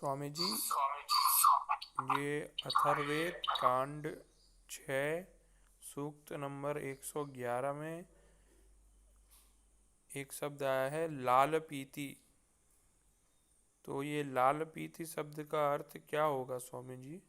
स्वामी जी, ये अथर्ववेद कांड 6 सूक्त नंबर 111 में एक शब्द आया है लाल पीति। तो ये लाल पीति शब्द का अर्थ क्या होगा स्वामी जी?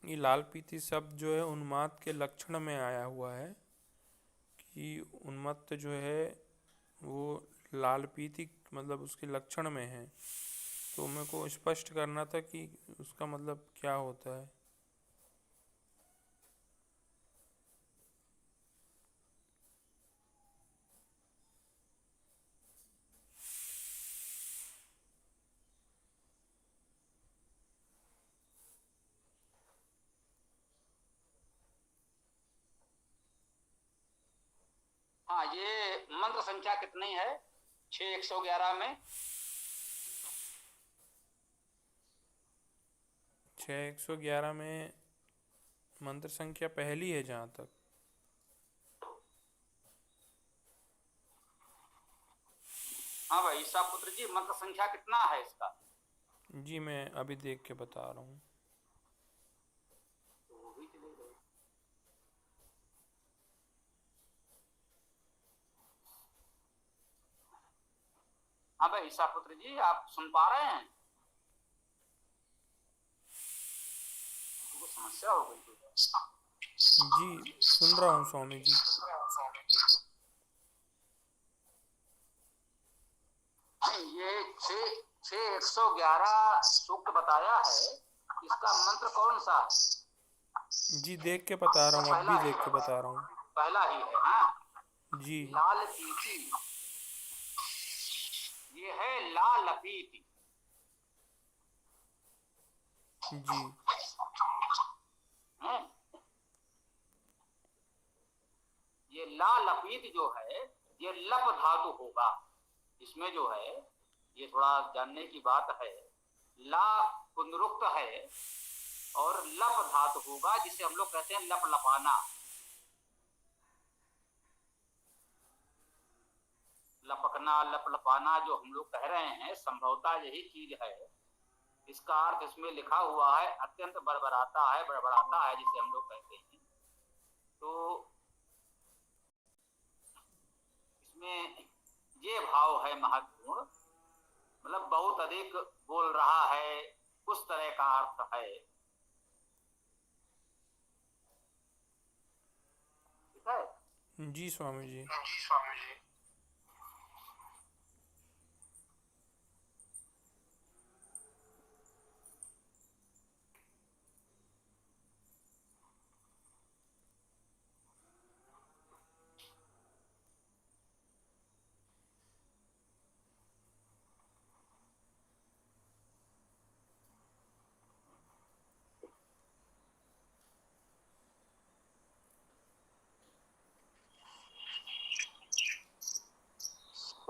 ये लाल पीति शब्द जो है उन्माद के लक्षण में आया हुआ है कि उन्मत्त जो है वो लाल पीति मतलब उसके लक्षण में है। तो मेरे को स्पष्ट करना था कि उसका मतलब क्या होता है। हाँ, ये मंत्र संख्या कितनी है 6111 में? 6111 में मंत्र संख्या पहली है जहाँ तक। हाँ भाई ईसा पुत्र जी, मंत्र संख्या कितना है इसका? जी मैं अभी देख के बता रहा हूँ। तो वो भी चले गए। हाँ भाई ईसा पुत्र जी, आप सुन पा रहे हैं? वो समस्या हो गई। जी सुन रहा हूँ स्वामी जी। ये 6111 सूक्त बताया है, इसका मंत्र कौन सा है? जी देख के बता रहा हूँ, अब पहला भी ही देख के है, बता रहा हूँ। पहला ही है। हाँ, जी लाल पीती, ये है लाल पीती। जी ये लाल लपीत जो है ये लप धातु होगा। इसमें जो है ये थोड़ा जानने की बात है, ला पुनरुक्त है और लप धातु होगा जिसे हम लोग कहते हैं लप लपाना। लपकना, लप लपाना जो हम लोग कह रहे हैं संभवतः यही चीज है। इसका अर्थ इसमें लिखा हुआ है अत्यंत बड़बड़ाता है, बड़बड़ाता है जिसे हम लोग कहते हैं। तो इसमें ये भाव है महत्वपूर्ण, मतलब बहुत अधिक बोल रहा है, उस तरह का अर्थ है। ठीक है? जी स्वामी जी।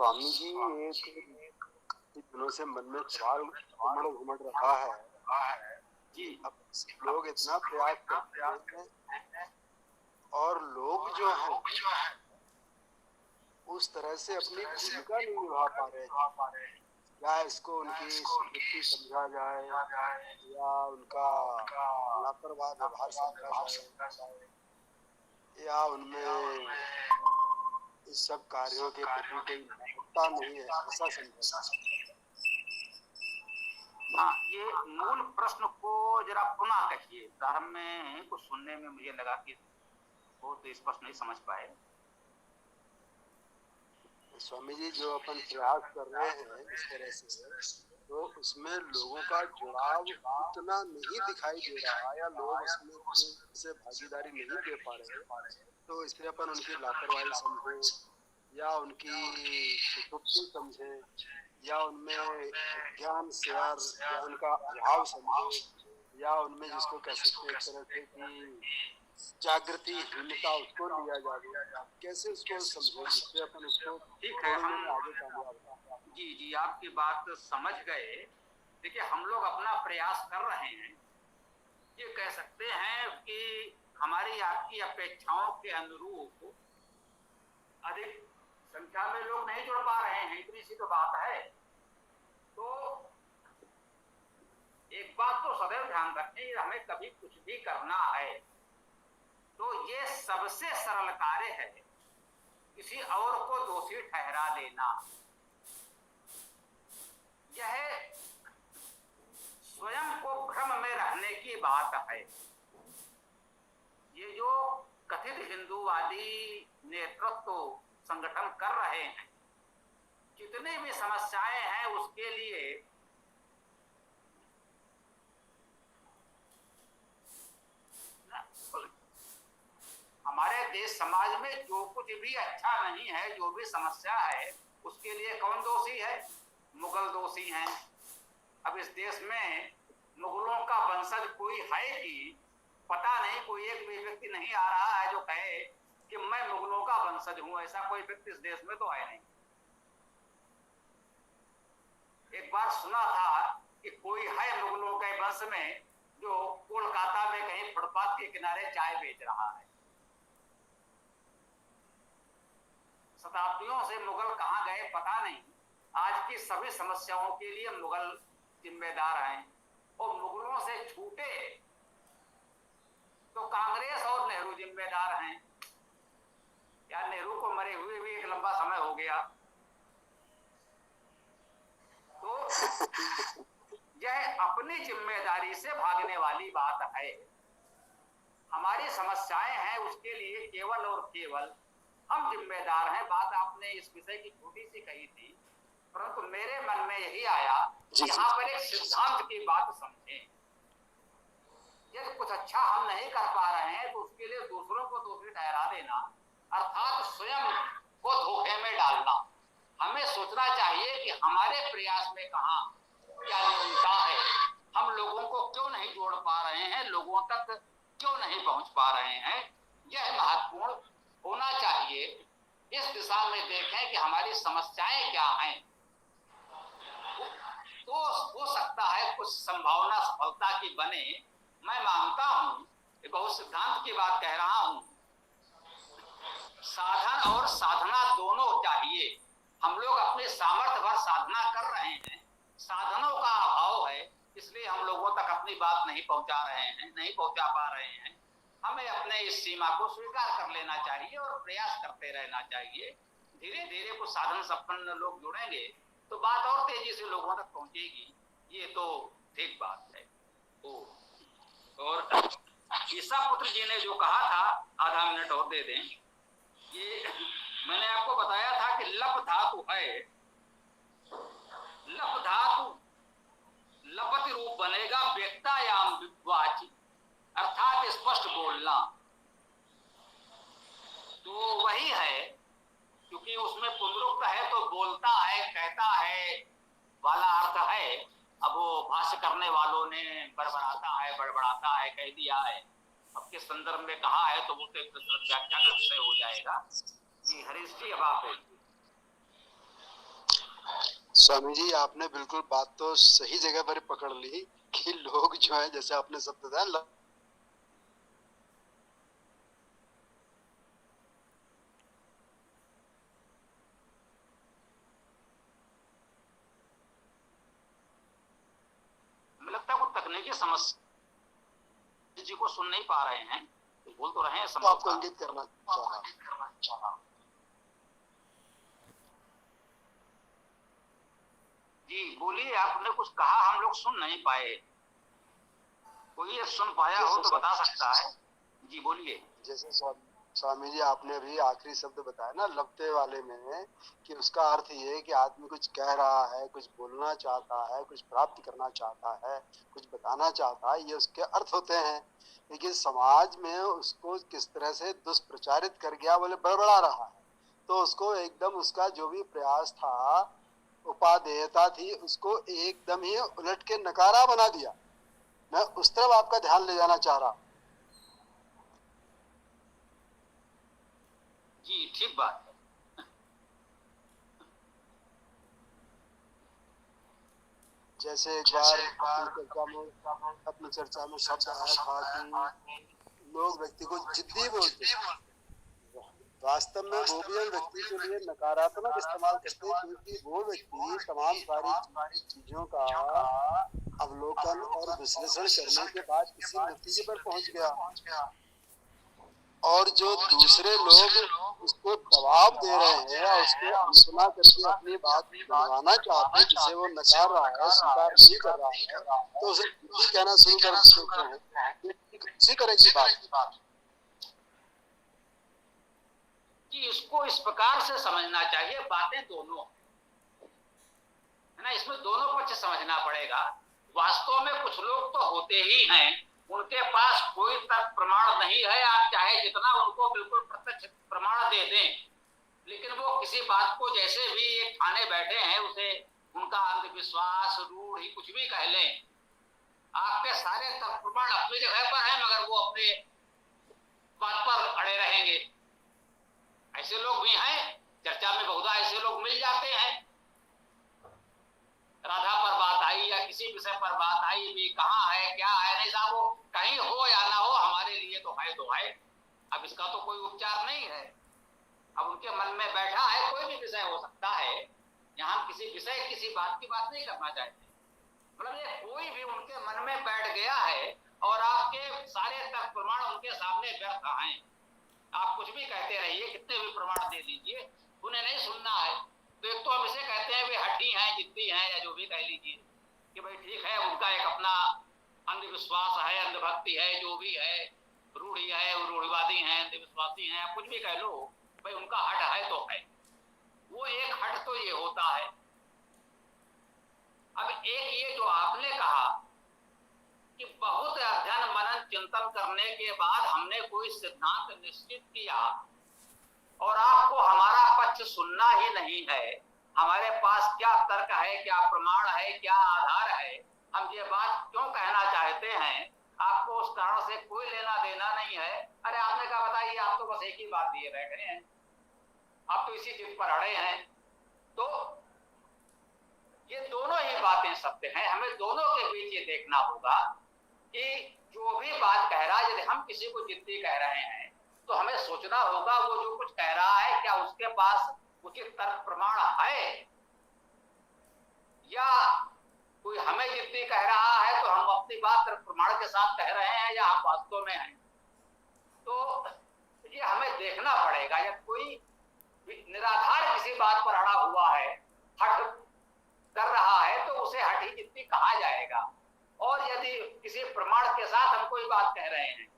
स्वामी जी, एक दिनों से मन में सवाल घुमड़ रहा है जी। अब लोग इतना प्रयास करते हैं और लोग जो है उस तरह से अपनी भूमिका नहीं निभा पा रहे हैं। या इसको उनकी स्थिति समझा जाए या उनका लापरवाह व्यवहार समझा जाए या उनमें इस सब कार्यों के प्रति कोई महत्ता नहीं है, ऐसा समझा। हाँ, ये मूल प्रश्न को जरा पुनः कहिए। प्रारंभ में कुछ सुनने में मुझे लगा कि बहुत स्पष्ट नहीं समझ पाए। स्वामी जी, जो अपन प्रयास कर रहे हैं इस तरह से, तो उसमें लोगों का जुड़ाव उतना नहीं दिखाई दे रहा या लोग उसमें से भागीदारी नहीं दे पा रहे, तो इसलिए अपन उनकी लापरवाही समझे या उनकी सुसुप्ति समझे, या उनमें ज्ञान का अभाव समझे, या उनमें जिसको कह सकते हैं एक तरह से कि जागृतिहीनता उसको लिया जाए, कैसे उसको समझे जिससे अपन उसको ठीक है, छोड़ने हम में आगे कामयाब हो। जी जी आपकी बात समझ गए। देखिए हम लोग अपना प्रयास कर रहे हैं, ये कह सकते हैं कि हमारी आपकी अपेक्षाओं के अनुरूप अधिक संख्या में लोग नहीं जुड़ पा रहे हैं, इतनी सी तो बात है। तो एक बात तो सदैव ध्यान रखें, हमें कभी कुछ भी करना है तो ये सबसे सरल कार्य है किसी और को दोषी ठहरा देना। यह स्वयं को भ्रम में रखने की बात है। ये जो कथित हिंदूवादी नेतृत्व संगठन कर रहे हैं, जितनी भी समस्याएं हैं उसके लिए हमारे देश समाज में जो कुछ भी अच्छा नहीं है, जो भी समस्या है, उसके लिए कौन दोषी है? मुगल दोषी हैं। अब इस देश में मुगलों का वंशज कोई है कि पता नहीं, कोई एक भी व्यक्ति नहीं आ रहा है जो कहे कि मैं मुगलों का वंशज हूं। ऐसा कोई व्यक्ति इस देश में तो है नहीं। एक बार सुना था कि कोई है मुगलों के वंश में जो कोलकाता में कहीं फुटपाथ के किनारे चाय बेच रहा है। शताब्दियों से मुगल कहां गए पता नहीं। आज की सभी समस्याओं के लिए मुगल जिम्मेदार हैं, और मुगलों से छूटे तो कांग्रेस और नेहरू जिम्मेदार हैं। यार नेहरू को मरे हुए भी एक लंबा समय हो गया। तो यह अपनी जिम्मेदारी से भागने वाली बात है। हमारी समस्याएं हैं उसके लिए केवल और केवल हम जिम्मेदार हैं। बात आपने इस विषय की छोटी सी कही थी, परंतु मेरे मन में यही आया, यहाँ पर एक सिद्धांत की बात समझें। यदि कुछ अच्छा हम नहीं कर पा रहे हैं तो उसके लिए दूसरों को दोषी ठहरा देना अर्थात स्वयं को धोखे में डालना। हमें सोचना चाहिए कि हमारे प्रयास में कहाँ क्या न्यूनता है, हम लोगों को क्यों नहीं जोड़ पा रहे हैं, लोगों तक क्यों नहीं पहुंच पा रहे हैं। यह महत्वपूर्ण होना चाहिए। इस दिशा में देखें कि हमारी समस्याएं क्या हैं, तो हो सकता है कुछ संभावना सफलता की बने। मैं मानता हूं, बहुत सिद्धांत की बात कह रहा हूं, साधन और साधना दोनों चाहिए। हम लोग अपने सामर्थ्य भर साधना कर रहे हैं, साधनों का अभाव है, इसलिए हम लोगों तक अपनी बात नहीं पहुंचा रहे हैं, नहीं पहुंचा पा रहे हैं। हमें अपने इस सीमा को स्वीकार कर लेना चाहिए और प्रयास करते रहना चाहिए। धीरे धीरे कुछ साधन संपन्न लोग जुड़ेंगे तो बात और तेजी से लोगों तक पहुंचेगी। ये तो ठीक बात है। और ईसा पुत्र जी ने जो कहा था, आधा मिनट और दे दें। ये मैंने आपको बताया था कि लप धातु है, लप धातु लपति रूप बनेगा व्यक्तायाम विवाची, अर्थात स्पष्ट बोलना। तो वही है, क्योंकि उसमें पुनरुक्त है तो बोलता है, कहता है वाला अर्थ है। अब वो भाष्य करने वालों ने बड़बड़ाता है, बड़बड़ाता है कह दिया है। अब किस संदर्भ में कहा है तो वो तो एक व्याख्या का विषय हो जाएगा। जी हरीश जी, अब आप स्वामी जी, आपने बिल्कुल बात तो सही जगह पर पकड़ ली कि लोग जो है, जैसे आपने शब्द बताया, लगता है वो तकनीकी समस्या जी को सुन नहीं पा रहे हैं, तो बोल तो रहे हैं। तो आपको इंगित करना चाहा। जी बोलिए, आपने कुछ कहा, हम लोग सुन नहीं पाए। कोई ये सुन पाया हो तो बता सकता है। जी बोलिए। जैसे स्वामी जी आपने अभी आखिरी शब्द बताया ना लपटे वाले में, कि उसका अर्थ ये है कि आदमी कुछ कह रहा है, कुछ बोलना चाहता है, कुछ प्राप्त करना चाहता है, कुछ बताना चाहता है, ये उसके अर्थ होते हैं। लेकिन समाज में उसको किस तरह से दुष्प्रचारित कर गया, बोले बड़बड़ा रहा है, तो उसको एकदम उसका जो भी प्रयास था, उपादेयता थी, उसको एकदम ही उलट के नकारा बना दिया। मैं उस तरफ आपका ध्यान ले जाना चाह रहा। जी ठीक बात है। जैसे एक बार अपनी चर्चा में शब्द आया था कि लोग व्यक्ति को जिद्दी बोलते हैं। वास्तव में वो भी हम व्यक्ति के लिए नकारात्मक इस्तेमाल करते हैं, क्योंकि वो व्यक्ति तमाम सारी चीजों का अवलोकन और विश्लेषण करने के बाद किसी नतीजे पर पहुंच गया, और जो दूसरे लोग उसको दबाव दे रहे हैं और उसको अनसुना करके अपनी बात मनवाना चाहते हैं, जिसे वो नकार रहा है, स्वीकार नहीं कर रहा है, तो उसे जिद्दी कहना शुरू कर देते हैं। इसी तरह की बात कि इसको इस प्रकार से समझना चाहिए, बातें दोनों है ना, इसमें दोनों पक्ष समझना पड़ेगा। वास्तव में कुछ लोग तो होते ही हैं, उनके पास कोई तर्क प्रमाण नहीं है, आप चाहे जितना उनको बिल्कुल प्रत्यक्ष प्रमाण दे दें, लेकिन वो किसी बात को जैसे भी एक ठाने बैठे हैं, उसे उनका अंधविश्वास, रूढ़ ही कुछ भी कह लें, आपके सारे तर्क प्रमाण अपनी जगह पर है, मगर वो अपने बात पर अड़े रहेंगे। ऐसे लोग भी हैं, चर्चा में बहुधा ऐसे लोग मिल जाते हैं। राधा पर बात आई या किसी विषय पर बात आई भी, कहाँ है क्या है, नहीं साहब, वो कहीं हो या ना हो, हमारे लिए तो है। अब इसका तो कोई उपचार नहीं है। अब उनके मन में बैठा है, कोई भी विषय हो सकता है, यहाँ हम किसी विषय किसी बात की बात नहीं करना चाहते, मतलब ये कोई भी उनके मन में बैठ गया है और आपके सारे तर्क प्रमाण उनके सामने व्यर्थ हैं। आप कुछ भी कहते रहिए, कितने भी प्रमाण दे दीजिए, उन्हें नहीं सुनना है। तो एक तो हम इसे कहते हैं वे हठी हैं, जिद्दी हैं, या जो भी कह लीजिए कि भाई ठीक है, उनका एक अपना अंधविश्वास है, अंधभक्ति है, जो भी है, रूढ़ी है, रूढ़िवादी हैं, अंधविश्वासी हैं, कुछ भी कह लो, भाई उनका हट है तो है। वो एक हट तो ये होता है। अब एक ये जो आपने कहा कि बहुत अध्ययन मनन चिंतन करने के बाद हमने कोई सिद्धांत निश्चित किया और आपको हमारा पक्ष सुनना ही नहीं है, हमारे पास क्या तर्क है, क्या प्रमाण है, क्या आधार है, हम ये बात क्यों कहना चाहते हैं, आपको उस कारण से कोई लेना देना नहीं है। अरे आपने कहा बताइए, आप तो बस एक ही बात दिए बैठे हैं, आप तो इसी जिद पर अड़े हैं। तो ये दोनों ही बातें सत्य हैं, हमें दोनों के बीच ये देखना होगा कि जो भी बात कह रहा है, यदि हम किसी को जिद्दी कह रहे हैं तो हमें सोचना होगा वो जो कुछ कह रहा है क्या उसके पास उचित तर्क प्रमाण है, या कोई हमें जिद्दी कह रहा है तो हम अपनी बात तर्क प्रमाण के साथ कह रहे हैं या हम वास्तव में हैं। तो ये हमें देखना पड़ेगा। यदि कोई निराधार किसी बात पर अड़ा हुआ है, हट कर रहा है, तो उसे हठी जिद्दी कहा जाएगा। और यदि किसी प्रमाण के साथ हम कोई बात कह रहे हैं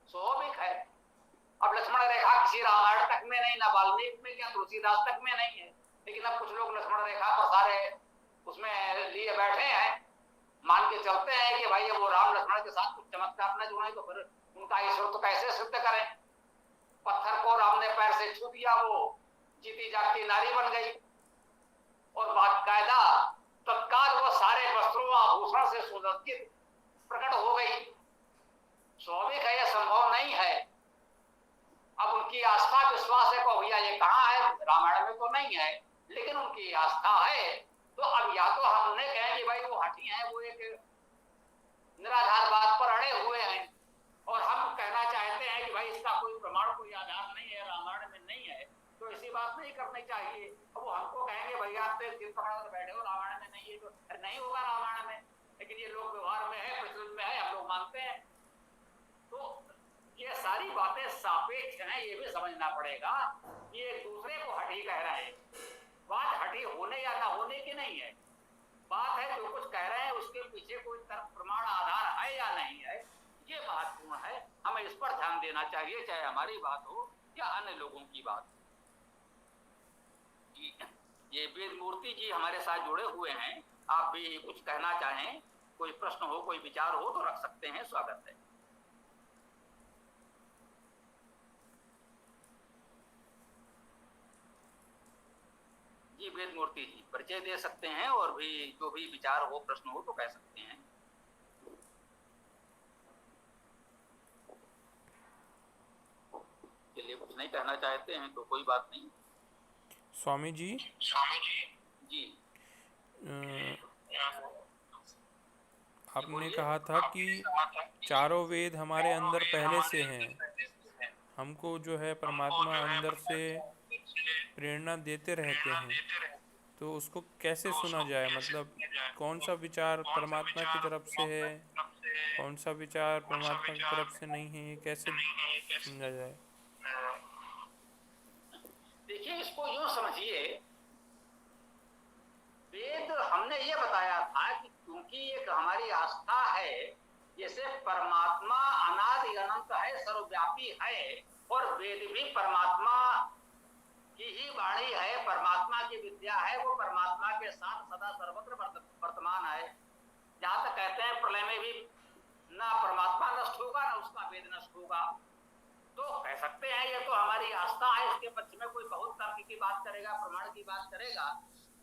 स्वाभाविक है। अब लक्ष्मण रेखा किसी रामायण तक में नहीं, ना वाल्मीकि में, क्या तुलसीदास तक में नहीं है, लेकिन अब कुछ लोग लक्ष्मण रेखा पर सारे उसमें लिए बैठे हैं, मान के चलते हैं कि भाई वो राम लक्ष्मण के साथ कुछ चमत्कार न जुड़े तो फिर उनका ईश्वर तो कैसे सिद्ध करें। पत्थर को राम ने पैर से छू दिया, वो जीती जागती नारी बन गई और बाकायदा तत्काल वो सारे वस्त्रों आभूषण से सुसज्जित प्रकट हो गई। स्वाभाविक है, यह संभव नहीं है। अब उनकी आस्था विश्वास है को भैया ये कहाँ है, रामायण में तो नहीं है, लेकिन उनकी आस्था है। तो अब या तो हमने कहें कि भाई वो हठी हैं, वो एक निराधार बात पर अड़े हुए हैं, और हम कहना चाहते हैं कि भाई इसका कोई प्रमाण, कोई आधार नहीं है, रामायण में नहीं है, तो ऐसी बात नहीं करनी चाहिए। अब वो हमको कहेंगे भैया आप तो जिन प्रमाण से बैठे हो, रामायण में नहीं है, तो नहीं होगा रामायण में, लेकिन ये लोग व्यवहार में है, प्रचलन में है, हम लोग मानते हैं। तो ये सारी बातें सापेक्ष हैं, ये भी समझना पड़ेगा कि एक दूसरे को हठी कह रहे हैं। बात हठी होने या ना होने की नहीं है, बात है जो कुछ कह रहे हैं उसके पीछे कोई तर्क प्रमाण आधार है या नहीं है, ये महत्वपूर्ण है। हमें इस पर ध्यान देना चाहिए, चाहे हमारी बात हो या अन्य लोगों की बात। ये वेद मूर्ति जी हमारे साथ जुड़े हुए हैं, आप भी कुछ कहना चाहें, कोई प्रश्न हो, कोई विचार हो तो रख सकते हैं, स्वागत है। वेद मूर्ति जी परिचय दे सकते हैं और भी जो भी विचार हो, प्रश्न हो तो कह सकते हैं। चलिए, कुछ नहीं कहना चाहते हैं तो कोई बात नहीं। स्वामी जी जी आपने कहा था कि चारों वेद हमारे अंदर पहले से हैं, हमको जो है परमात्मा अंदर से प्रेरणा देते रहते हैं, तो उसको कैसे सुना जाए? मतलब कौन सा विचार परमात्मा की तरफ से है, कौन सा विचार परमात्मा की तरफ से नहीं है, ये कैसे समझा जाए? देखिए, इसको यूं समझिए, वेद हमने ये बताया था कि क्योंकि एक हमारी आस्था है, जैसे परमात्मा अनादि अनंत है, सर्वव्यापी है, और वेद भी परमात्मा की ही वाणी है, परमात्मा की विद्या है, वो परमात्मा के साथ सदा सर्वत्र वर्तमान है। जहां तक कहते हैं प्रलय में भी ना परमात्मा नष्ट होगा ना उसका वेद नष्ट होगा, तो कह सकते हैं ये तो हमारी आस्था है। इसके पक्ष में कोई बहुत तर्क की बात करेगा, प्रमाण की बात करेगा,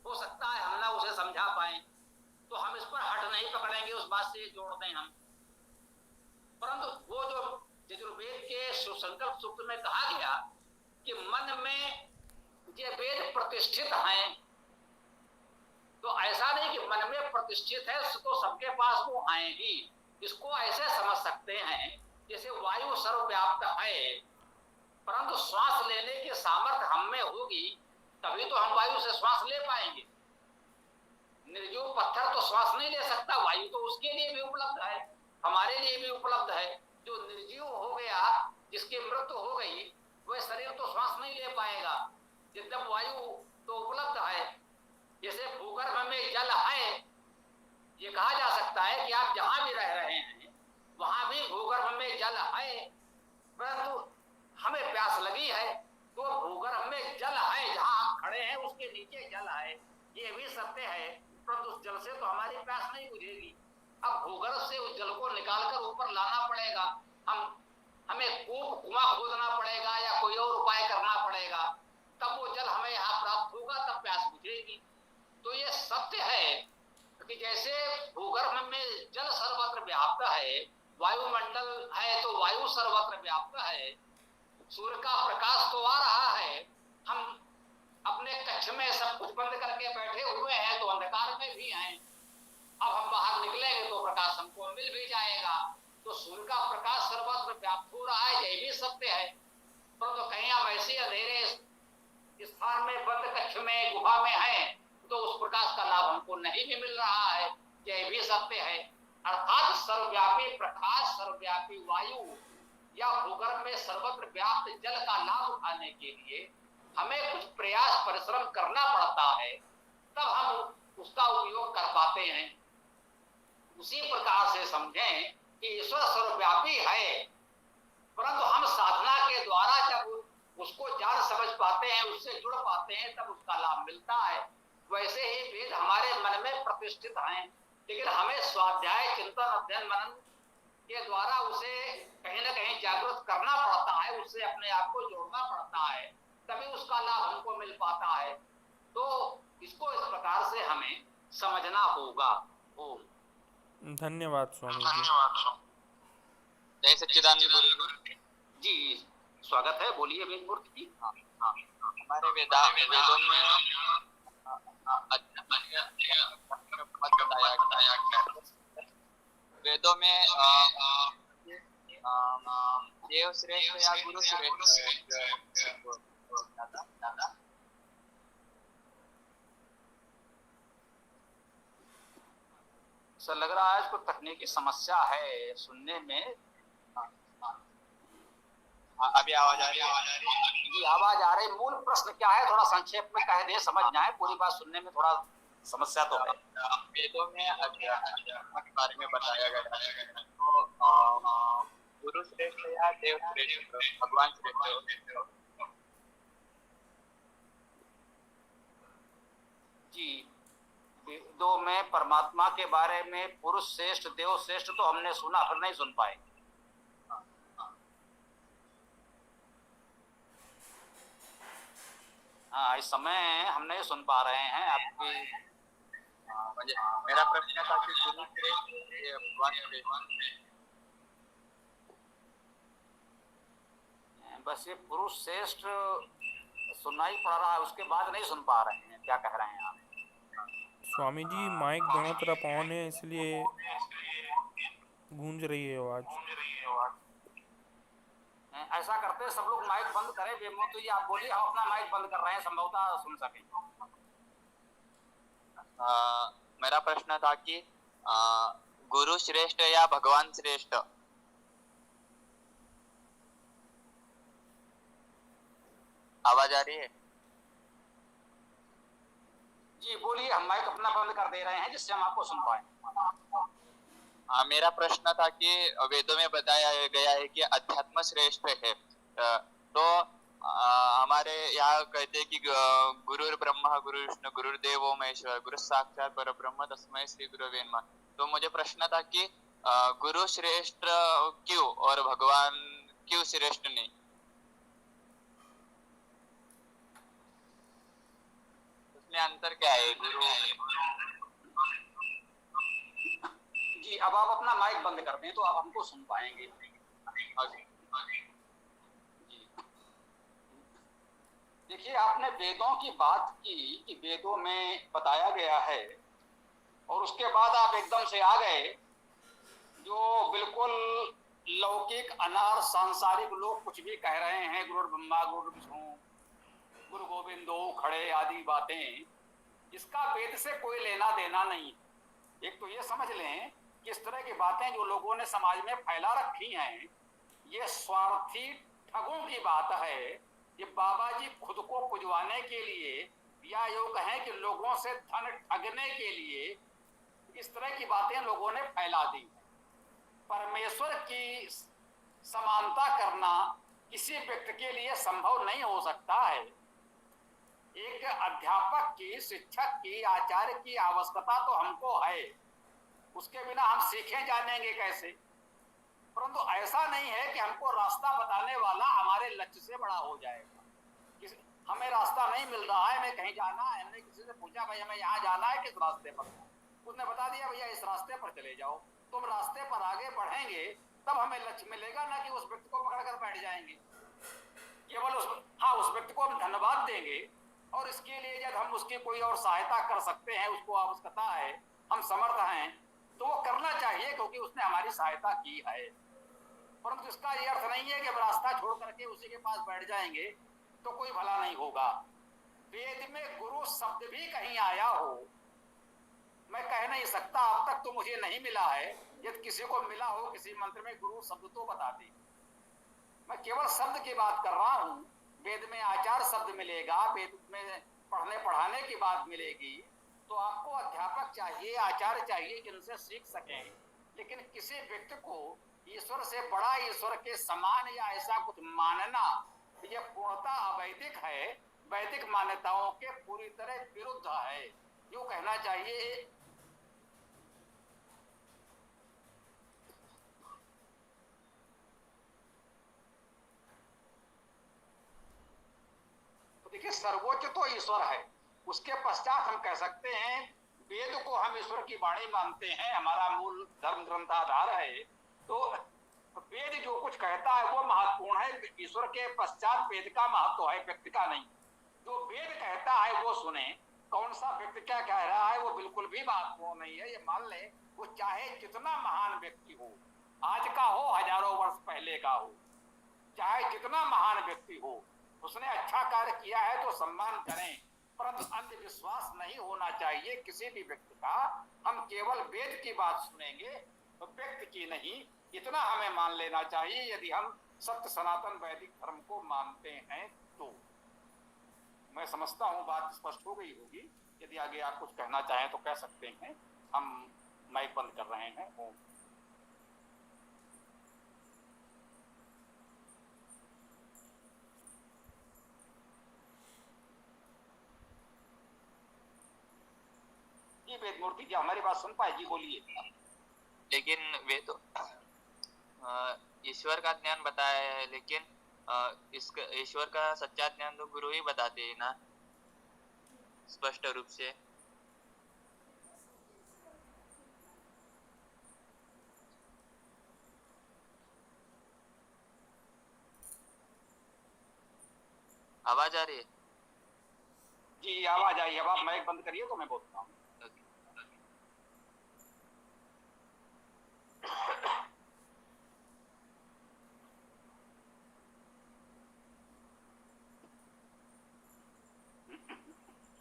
हो सकता है हम ना उसे समझा पाए, तो हम इस पर हट नहीं पकड़ेंगे, उस बात से जोड़ दें हम। परंतु वो जो यजुर्वेद के सुसंकल्प सूत्र में कहा गया कि मन में ये वेद प्रतिष्ठित हैं, तो ऐसा नहीं कि मन में प्रतिष्ठित है तो सबके पास वो आएंगी। इसको ऐसे समझ सकते हैं जैसे वायु सर्वव्याप्त है, परंतु श्वास लेने की सामर्थ्य हम में होगी तभी तो हम वायु से श्वास ले पाएंगे। निर्जीव पत्थर तो श्वास नहीं ले सकता, वायु तो उसके लिए भी उपलब्ध है, हमारे लिए भी उपलब्ध है। जो निर्जीव हो गया, जिसकी मृत्यु हो गई, वह शरीर तो श्वास नहीं ले पाएगा, जब वायु तो उपलब्ध है। जैसे भूगर्भ में जल है, ये कहा जा सकता है कि आप जहां भी रह रहे हैं वहां भी भूगर्भ में जल है, परंतु हमें प्यास लगी है तो भूगर्भ में जल है, जहां हम खड़े हैं उसके नीचे जल है, ये भी सत्य है, परंतु उस जल से तो हमारी प्यास नहीं बुझेगी। अब भूगर्भ से उस जल को निकालकर ऊपर लाना पड़ेगा, हमें कुआं खोदना पड़ेगा या कोई और उपाय करना पड़ेगा, तब वो जल हमें यहाँ प्राप्त होगा, तब प्यास बुझेगी। तो ये सत्य है कि जैसे भूगर्भ में जल सर्वत्र व्याप्त है, वायुमंडल है तो वायु सर्वत्र व्याप्त है, सूर्य का प्रकाश तो आ रहा है, हम अपने कक्ष में सब कुछ बंद करके बैठे हुए हैं तो अंधकार में भी हैं, अब हम बाहर निकलेंगे तो प्रकाश हमको मिल भी जाएगा। तो सूर्य का प्रकाश सर्वत्र व्याप्त हो रहा है, यही भी सत्य है, परंतु तो कहीं हम ऐसे अंधेरे स्थान में, बंद कक्ष में, गुफा में हैं तो उस प्रकाश का लाभ हमको नहीं भी मिल रहा है, यह भी सत्य है। अर्थात सर्वव्यापी प्रकाश, सर्वव्यापी वायु या भूगर्भ में सर्वत्र व्याप्त जल का लाभ उठाने के लिए हमें कुछ प्रयास परिश्रम करना पड़ता है, तब हम उसका उपयोग कर पाते हैं। उसी प्रकार से समझें कि ईश्वर सर्वव्यापी है, परंतु हम साधना के द्वारा जब उसको जान समझ पाते हैं, उससे जुड़ पाते हैं, तब उसका लाभ मिलता है। वैसे ही वेद हमारे मन में प्रतिष्ठित हैं, लेकिन हमें स्वाध्याय, चिंतन, अध्ययन, मनन के द्वारा उसे कहीं ना कहीं जागृत करना पड़ता है, उससे अपने आप को जोड़ना पड़ता है, तभी उसका लाभ हमको मिल पाता है। तो इसको इस प्रकार से हमें समझना होगा। ओम। धन्यवाद स्वामी जी। जय सच्चिदानंद गुरु जी, स्वागत है, बोलिए वेदमूर्ति जी। हमारे वेदों में बताया गया, वेदों में देव श्रेष्ठ या गुरु श्रेष्ठ सर लग रहा है इसको तकनीकी समस्या है सुनने में। अभी आवाज आ रही है? जी, आवाज आ रही। मूल प्रश्न क्या है, थोड़ा संक्षेप में कह दें, समझ जाए, पूरी बात सुनने में थोड़ा समस्या तो है। वेदों में अध्यात्म के बारे में बताया गया है, तो गुरु श्रेष्ठ या देव श्रेष्ठ, भगवान श्रेष्ठ? जी, वेदों में परमात्मा के बारे में पुरुष श्रेष्ठ, देव श्रेष्ठ तो हमने सुना, फिर नहीं सुन पाए। हाँ, इस समय हम नहीं सुन पा रहे हैं आपकी। म्हणजे मेरा प्रश्न था कि गुरु श्रेष्ठ या भगवान श्रेष्ठ। बस ये पुरुष श्रेष्ठ सुनना ही पड़ रहा है, उसके बाद नहीं सुन पा रहे हैं क्या कह रहे हैं आप। स्वामी जी माइक दोनों तरफ ऑन है, इसलिए गूंज रही है आवाज़। ऐसा करते हैं सब लोग माइक बंद करें, बेमो तो ये आप बोलिए, हम अपना माइक बंद कर रहे हैं, संभवतः सुन सकें। मेरा प्रश्न था कि गुरु श्रेष्ठ या भगवान श्रेष्ठ। आवाज आ रही है? जी बोलिए, हम माइक अपना बंद कर दे रहे हैं जिससे हम आपको सुन पाए। मेरा प्रश्न था कि वेदों में बताया गया है कि अध्यात्म श्रेष्ठ है, तो हमारे यहाँ कहते हैं कि गुरु ब्रह्मा गुरु विष्णु गुरुदेवो महेश्वर गुरु साक्षात पर ब्रह्म तस्मै श्री गुरुवे नमः। तो मुझे प्रश्न था कि गुरु श्रेष्ठ क्यों और भगवान क्यों श्रेष्ठ नहीं? उसमें अंतर क्या है? गुरु जी अब आप अपना माइक बंद कर दें तो आप हमको सुन पाएंगे। जी देखिए, आपने वेदों की बात की कि वेदों में बताया गया है, और उसके बाद आप एकदम से आ गए जो बिल्कुल लौकिक अनार सांसारिक लोग कुछ भी कह रहे हैं, गुरु ब्रह्मा गुरु विष्णु गुरु गोविंदो खड़े आदि बातें, इसका वेद से कोई लेना देना नहीं। एक तो ये समझ लें कि इस तरह की बातें जो लोगों ने समाज में फैला रखी हैं, ये स्वार्थी ठगों की बात है। ये बाबा जी खुद को पुजवाने के लिए या यूं कहें कि लोगों से धन ठगने के लिए इस तरह की बातें लोगों ने फैला दी। परमेश्वर की समानता करना किसी व्यक्ति के लिए संभव नहीं हो सकता है। एक अध्यापक की, शिक्षक की, आचार्य की आवश्यकता तो हमको है, उसके बिना हम सीखें जानेंगे कैसे। परंतु ऐसा नहीं है कि हमको रास्ता बताने वाला हमारे लक्ष्य से बड़ा हो जाएगा। हमें रास्ता नहीं मिल रहा है, हमें कहीं जाना है, हमने किसी से पूछा भाई हमें यहाँ जाना है, किस रास्ते पर, उसने बता दिया भैया इस रास्ते पर चले जाओ। तुम रास्ते पर आगे बढ़ेंगे तब हमें लक्ष्य मिलेगा, ना कि उस व्यक्ति को पकड़ कर बैठ जाएंगे। केवल उस व्यक्ति को हम धन्यवाद देंगे, और इसके लिए यदि हम उसकी कोई और सहायता कर सकते हैं, उसको आवश्यकता है, हम समर्थ हैं, तो वो करना चाहिए क्योंकि उसने हमारी सहायता की है। परंतु इसका ये अर्थ नहीं है कि हम रास्ता छोड़ करके उसी के पास बैठ जाएंगे तो कोई भला नहीं होगा। वेद में गुरु शब्द भी कहीं आया हो, मैं कह नहीं सकता, अब तक तो मुझे नहीं मिला है। यदि किसी को मिला हो किसी मंत्र में गुरु शब्द तो बता दे। मैं केवल शब्द की बात कर रहा हूं। वेद में आचार शब्द मिलेगा, वेद में पढ़ने पढ़ाने की बात मिलेगी, तो आपको अध्यापक चाहिए, आचार्य चाहिए जिनसे सीख सकें। लेकिन किसी व्यक्ति को ईश्वर से बड़ा, ईश्वर के समान या ऐसा कुछ मानना, यह पूर्णतः अवैधिक है, वैदिक मान्यताओं के पूरी तरह विरुद्ध है, यूं कहना चाहिए। तो देखिए, सर्वोच्च तो ईश्वर है, उसके पश्चात हम कह सकते हैं वेद को हम ईश्वर की वाणी मानते हैं, हमारा मूल धर्म ग्रंथाधार है। तो वेद जो कुछ कहता है वो महत्वपूर्ण है, ईश्वर के पश्चात वेद का महत्व है, व्यक्ति का नहीं। जो वेद कहता है वो सुने, कौन सा व्यक्ति क्या कह रहा है वो बिल्कुल भी महत्वपूर्ण नहीं है। ये मान ले वो चाहे जितना महान व्यक्ति हो, आज का हो, हजारों वर्ष पहले का हो, चाहे जितना महान व्यक्ति हो, उसने अच्छा कार्य किया है तो सम्मान करें, परंतु अंधविश्वास नहीं होना चाहिए किसी भी व्यक्ति का। हम केवल वेद की बात सुनेंगे तो व्यक्ति की नहीं, इतना हमें मान लेना चाहिए यदि हम सत्य सनातन वैदिक धर्म को मानते हैं तो। मैं समझता हूँ बात स्पष्ट हो गई होगी। यदि आगे आप कुछ कहना चाहें तो कह सकते हैं, हम माइक बंद कर रहे हैं। जी वेदमूर्ति जी हमारी बात सुन पाए? जी बोलिए। लेकिन वे तो ईश्वर का ज्ञान बताया है, लेकिन इसका ईश्वर का सच्चा ज्ञान तो गुरु ही बताते हैं ना। स्पष्ट रूप से? आवाज आ रही है? जी आवाज आई। अब आप माइक बंद करिए तो मैं बोलता हूँ।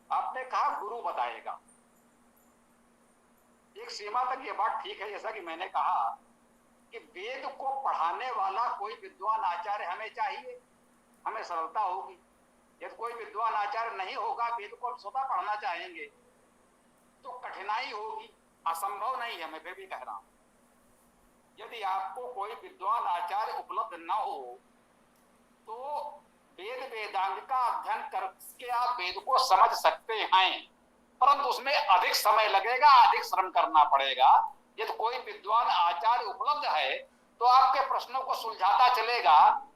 आपने कहा गुरु बताएगा। एक सीमा तक ये बात ठीक है, जैसा कि मैंने कहा कि वेद को पढ़ाने वाला कोई विद्वान आचार्य हमें चाहिए, हमें सरलता होगी। यदि कोई विद्वान आचार्य नहीं होगा, वेद को हम स्वतः पढ़ना चाहेंगे तो कठिनाई होगी, असंभव नहीं है। मैं फिर भी कह रहा हूं, यदि आपको कोई विद्वान आचार्य उपलब्ध न हो तो वेद वेदांग का अध्ययन करके आप वेद को समझ सकते हैं, परंतु उसमें अधिक समय लगेगा, अधिक श्रम करना पड़ेगा। यदि कोई विद्वान आचार्य उपलब्ध है तो आपके प्रश्नों को सुलझाता चलेगा,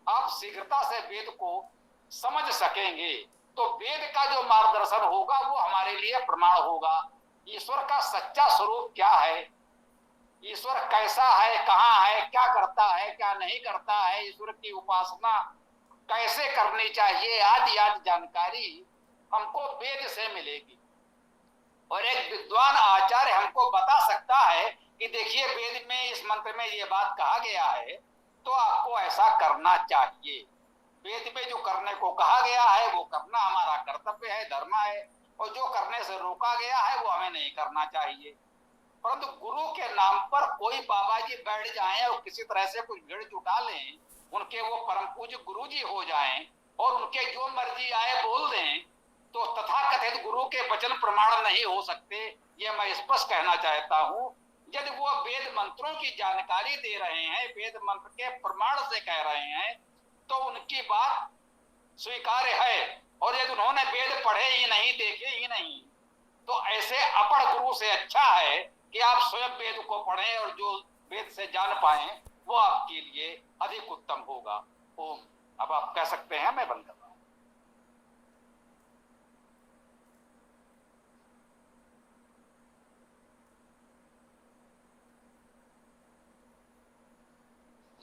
आप शीघ्रता से वेद को समझ सकेंगे। तो वेद का जो मार्गदर्शन होगा वो हमारे लिए प्रमाण होगा। ईश्वर का सच्चा स्वरूप क्या है, ईश्वर कैसा है, कहाँ है, क्या करता है, क्या नहीं करता है, ईश्वर की उपासना कैसे करनी चाहिए, आदि आदि जानकारी हमको वेद से मिलेगी। और एक विद्वान आचार्य हमको बता सकता है कि देखिए वेद में इस मंत्र में ये बात कहा गया है तो आपको ऐसा करना चाहिए। वेद में जो करने को कहा गया है वो करना हमारा कर्तव्य है, धर्म है, और जो करने से रोका गया है वो हमें नहीं करना चाहिए। परंतु गुरु के नाम पर कोई बाबा जी बैठ जाएं और किसी तरह से कुछ भीड़ जुटा लें, उनके वो परम पूज्य गुरु जी हो जाएं और उनके जो मर्जी आए बोल दें, तो तथाकथित गुरु के वचन प्रमाण नहीं हो सकते। ये मैं स्पष्ट कहना चाहता हूं। यदि वो वेद मंत्रों की जानकारी दे रहे हैं, वेद मंत्र के प्रमाण से कह रहे हैं, तो उनकी बात स्वीकार्य है। और यदि उन्होंने वेद पढ़े ही नहीं, देखे ही नहीं, तो ऐसे अपढ़ गुरु से अच्छा है कि आप स्वयं वेद को पढ़ें और जो वेद से जान पाए वो आपके लिए अधिक उत्तम होगा। ओम। अब आप कह सकते हैं, मैं बंद कर रहा हूं।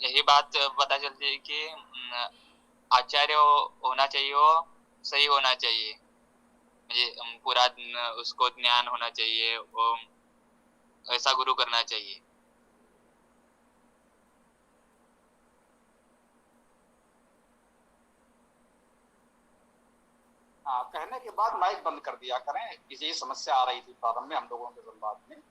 यही बात पता चलती है कि आचार्य होना चाहिए, वो सही होना चाहिए, मुझे पूरा उसको ज्ञान होना चाहिए, वो ऐसा गुरु करना चाहिए। हाँ, कहने के बाद माइक बंद कर दिया करें। यही समस्या आ रही थी प्रारंभ में हम लोगों के संवाद में।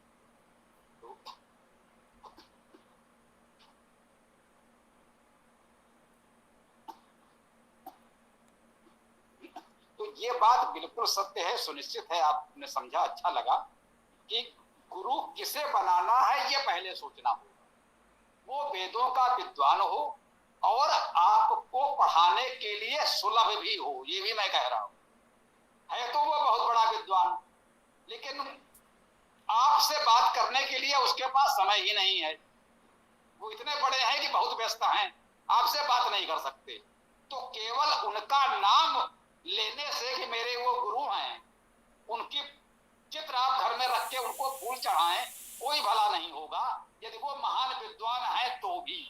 तो ये बात बिल्कुल सत्य है, सुनिश्चित है। आपने समझा, अच्छा लगा कि गुरु किसे बनाना है ये पहले सोचना होगा। वो वेदों का विद्वान हो और आपको पढ़ाने के लिए सुलभ भी हो, ये भी मैं कह रहा हूं। है तो वो बहुत बड़ा विद्वान, लेकिन आपसे बात करने के लिए उसके पास समय ही नहीं है। वो इतने बड़े हैं कि बहुत व्यस्त हैं, आपसे बात नहीं कर सकते। तो केवल उनका नाम लेने से कि मेरे वो गुरु हैं, उनकी चित्र आप घर में रख के उनको फूल चढ़ाएं, कोई भला नहीं होगा। यदि वो महान विद्वान है तो भी,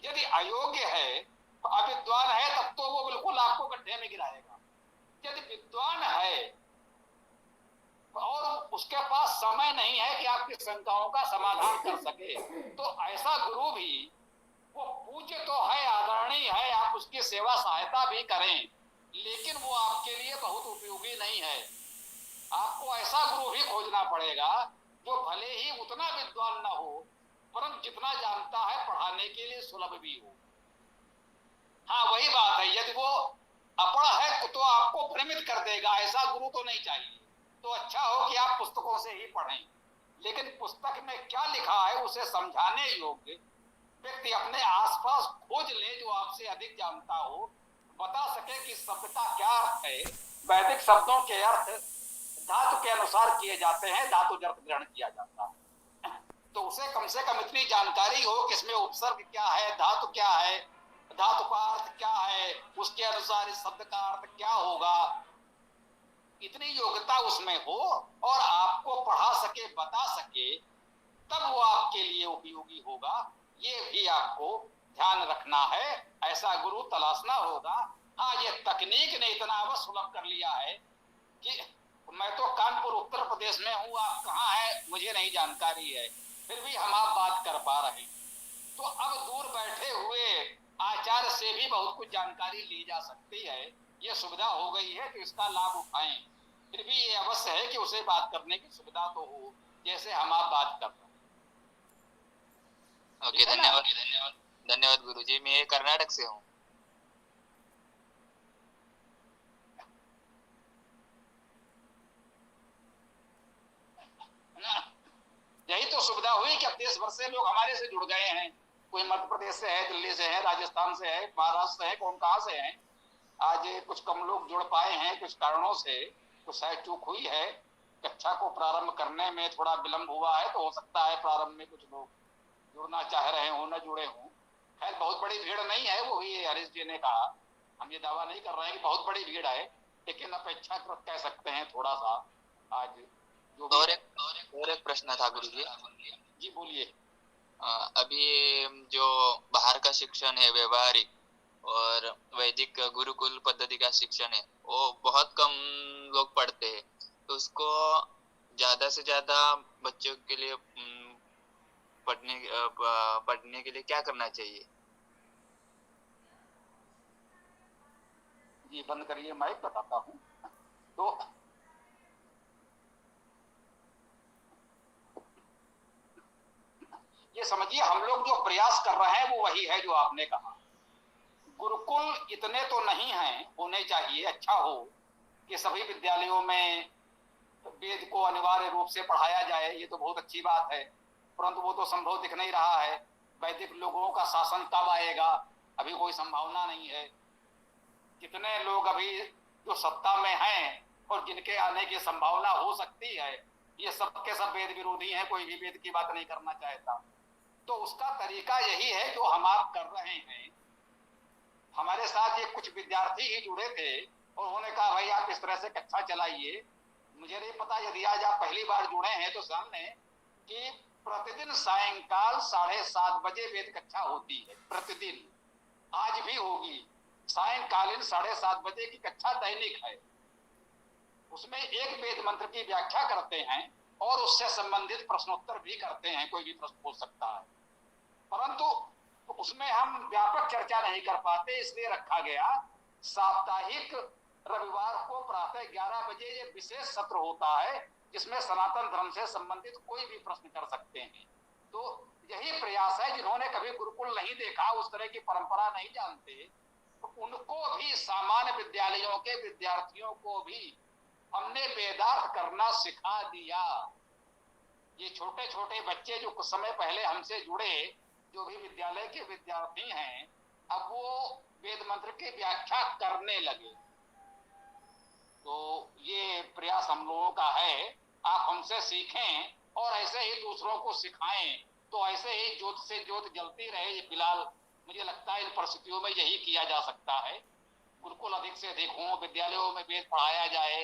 यदि अयोग्य है, अविद्वान है, तब तो वो बिल्कुल आपको गड्ढे में गिराएगा। यदि विद्वान है और उसके पास समय नहीं है कि आपकी शंकाओं का समाधान कर सके, तो ऐसा गुरु भी वो पूज्य तो है, आदरणीय है, आप उसकी सेवा सहायता भी करें, लेकिन वो आपके लिए बहुत उपयोगी नहीं है। आपको ऐसा गुरु भी खोजना पड़ेगा जो भले ही उतना विद्वान ना हो, परंतु जितना जानता है पढ़ाने के लिए सुलभ भी हो। हाँ, वही बात है, यदि वो अपढ़ है तो आपको भ्रमित कर देगा, ऐसा गुरु तो नहीं चाहिए। तो अच्छा हो कि आप पुस्तकों से ही पढ़ें, लेकिन पुस्तक में क्या लिखा है उसे समझाने योग्य व्यक्ति अपने आसपास खोज ले जो आपसे अधिक जानता हो, बता सके कि शब्द का क्या अर्थ है। वैदिक शब्दों के अर्थ धातु के अनुसार किए जाते हैं, धातु अर्थ ग्रहण किया जाता है। तो उसे कम से कम इतनी जानकारी हो कि इसमें उपसर्ग क्या है, धातु क्या है, धातु का अर्थ क्या है, उसके अनुसार इस शब्द का अर्थ क्या होगा। इतनी योग्यता उसमें हो और आपको पढ़ा सके, बता सके, तब वो आपके लिए उपयोगी होगा। ये भी आपको ध्यान रखना है, ऐसा गुरु तलाशना होगा। हाँ, ये तकनीक ने इतना अवश्य सुलभ कर लिया है कि मैं तो कानपुर उत्तर प्रदेश में हूँ, आप कहाँ हैं मुझे नहीं जानकारी है, फिर भी हम आप बात कर पा रहे हैं। तो अब दूर बैठे हुए आचार्य से भी बहुत कुछ जानकारी ली जा सकती है। ये सुविधा हो गई है तो इसका लाभ उठाएं। फिर भी ये अवश्य है कि उसे बात करने की सुविधा तो हो, जैसे हम आप बात कर रहे हैं। ओके, धन्यवाद धन्यवाद धन्यवाद गुरुजी। मैं कर्नाटक से हूँ। यही तो सुविधा हुई कि अब देश भर से लोग हमारे से जुड़ गए हैं। कोई मध्य प्रदेश से है, दिल्ली से है, राजस्थान से है, महाराष्ट्र से है, कौन कहाँ से है। आज कुछ कम लोग जुड़ पाए हैं कुछ कारणों से, तो शायद चूक हुई है। कक्षा को प्रारंभ करने में थोड़ा विलंब हुआ है, तो हो सकता है प्रारंभ में कुछ लोग जुड़ना चाह रहे हो, न जुड़े हों। खैर बहुत बड़ी भीड़ नहीं है, वो भी हरीश जी ने कहा। हम ये दावा नहीं कर रहे हैं कि बहुत बड़ी भीड़ है, लेकिन अपेक्षाकृत कह सकते हैं थोड़ा सा आज जो और एक प्रश्न था गुरुजी। जी बोलिए। अभी जो बाहर का शिक्षण है, व्यवहारिक और वैदिक गुरुकुल पद्धति का शिक्षण है, वो बहुत कम लोग पढ़ते हैं, तो उसको ज्यादा से ज्यादा बच्चों के लिए पढ़ने के लिए क्या करना चाहिए? जी बंद करिए माइक, बताता हूँ। तो ये समझिए, हम लोग जो प्रयास कर रहे हैं वो वही है जो आपने कहा। गुरुकुल इतने तो नहीं हैं, होने चाहिए, अच्छा हो कि सभी विद्यालयों में वेद को अनिवार्य रूप से पढ़ाया जाए, ये तो बहुत अच्छी बात है, परंतु वो तो संभव दिख नहीं रहा है। वैदिक लोगों का शासन कब आएगा, अभी कोई संभावना नहीं है। कितने लोग अभी जो सत्ता में हैं और जिनके आने की संभावना हो सकती है, ये सब के सब वेद विरोधी हैं, कोई भी वेद की बात नहीं करना चाहता। तो उसका तरीका यही है जो हम आप कर रहे हैं। हमारे साथ ये कुछ विद्यार्थी ही जुड़े थे और उन्होंने कहा भाई आप इस तरह से कक्षा चलाइए। मुझे नहीं पता, यदि आज आप पहली बार जुड़े हैं तो जान लें कि प्रतिदिन सायंकाल 7:30 बजे वेद कक्षा होती है, प्रतिदिन, आज भी होगी। सायंकालीन 7:30 बजे की कक्षा दैनिक है। उसमें एक वेद मंत्र की व्याख्या करते हैं और उससे संबंधित प्रश्नोत्तर भी करते हैं, कोई भी प्रश्न पूछ सकता है, परंतु उसमें हम व्यापक चर्चा नहीं कर पाते, इसलिए रखा गया साप्ताहिक रविवार को प्रातः 11 बजे ये विशेष सत्र होता है, जिसमें सनातन धर्म से संबंधित कोई भी प्रश्न कर सकते हैं। तो यही प्रयास है, जिन्होंने कभी गुरुकुल नहीं देखा, उस तरह की परंपरा नहीं जानते, तो उनको भी, सामान्य विद्यालयों के विद्यार्थियों को भी हमने वेदार्थ करना सिखा दिया। ये छोटे छोटे बच्चे जो कुछ समय पहले हमसे जुड़े, जो भी विद्यालय के विद्यार्थी हैं, अब वो वेद मंत्र की व्याख्या करने लगे। तो ये प्रयास हम लोगों का है, आप हमसे सीखें और ऐसे ही दूसरों को सिखाएं, तो ऐसे ही ज्योत से ज्योत जलती रहे। फिलहाल मुझे लगता है इन परिस्थितियों में यही किया जा सकता है। गुरुकुल अधिक से अधिक हो, विद्यालयों में वेद पढ़ाया जाए,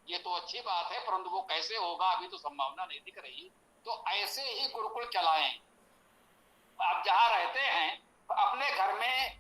ये तो अच्छी बात है, परंतु वो कैसे होगा अभी तो संभावना नहीं दिख रही। तो ऐसे ही गुरुकुल चलाएं। आप जहाँ रहते हैं तो अपने घर में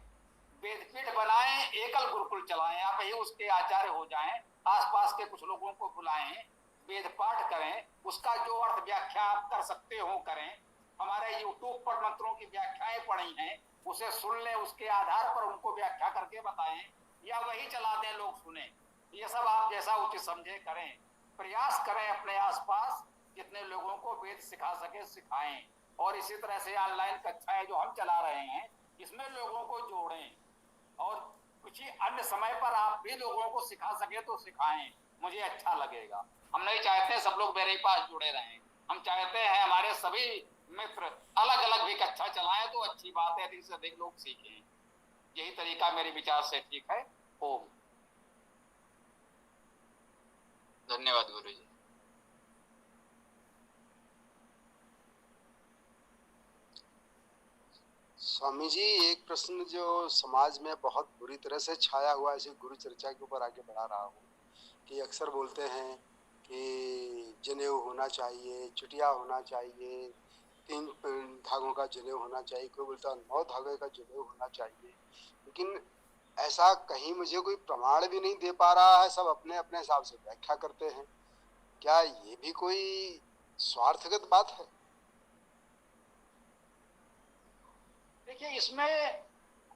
वेदपीठ बनाएं, एकल गुरुकुल चलाएं, आप ही उसके आचार्य हो जाएं, आसपास के कुछ लोगों को बुलाएं, वेद पाठ करें, उसका जो अर्थ व्याख्या आप कर सकते हो करें। हमारे यूट्यूब पर मंत्रों की व्याख्याएं पढ़ी हैं, उसे सुन लें, उसके आधार पर उनको व्याख्या करके बताएं, या वही चला दें लोग सुने। ये सब आप जैसा उचित समझे करें। प्रयास करें अपने आसपास जितने लोगों को वेद सिखा सके सिखाएं। और इसी तरह से ऑनलाइन कक्षाएं जो हम चला रहे हैं, इसमें लोगों को जोड़ें, और कुछ ही अन्य समय पर आप भी लोगों को सिखा सके तो सिखाएं, मुझे अच्छा लगेगा। हम नहीं चाहते सब लोग मेरे पास जुड़े रहें, हम चाहते हैं हमारे सभी मित्र अलग अलग भी कक्षा चलाएं, तो अच्छी बात है, अधिक से अधिक लोग सीखें। यही तरीका मेरे विचार से ठीक है। ओम। धन्यवाद गुरुजी। स्वामी जी, एक प्रश्न जो समाज में बहुत बुरी तरह से छाया हुआ है, इसी गुरु चर्चा के ऊपर आगे बढ़ा रहा हूँ, कि अक्सर बोलते हैं कि जनेऊ होना चाहिए, चुटिया होना चाहिए, 3 धागों का जनेऊ होना चाहिए, कोई बोलता है 9 धागे का जनेऊ होना चाहिए। लेकिन ऐसा कहीं मुझे कोई प्रमाण भी नहीं दे पा रहा है, सब अपने-अपने हिसाब से व्याख्या करते हैं। क्या ये भी कोई स्वार्थगत बात है? देखिए, इसमें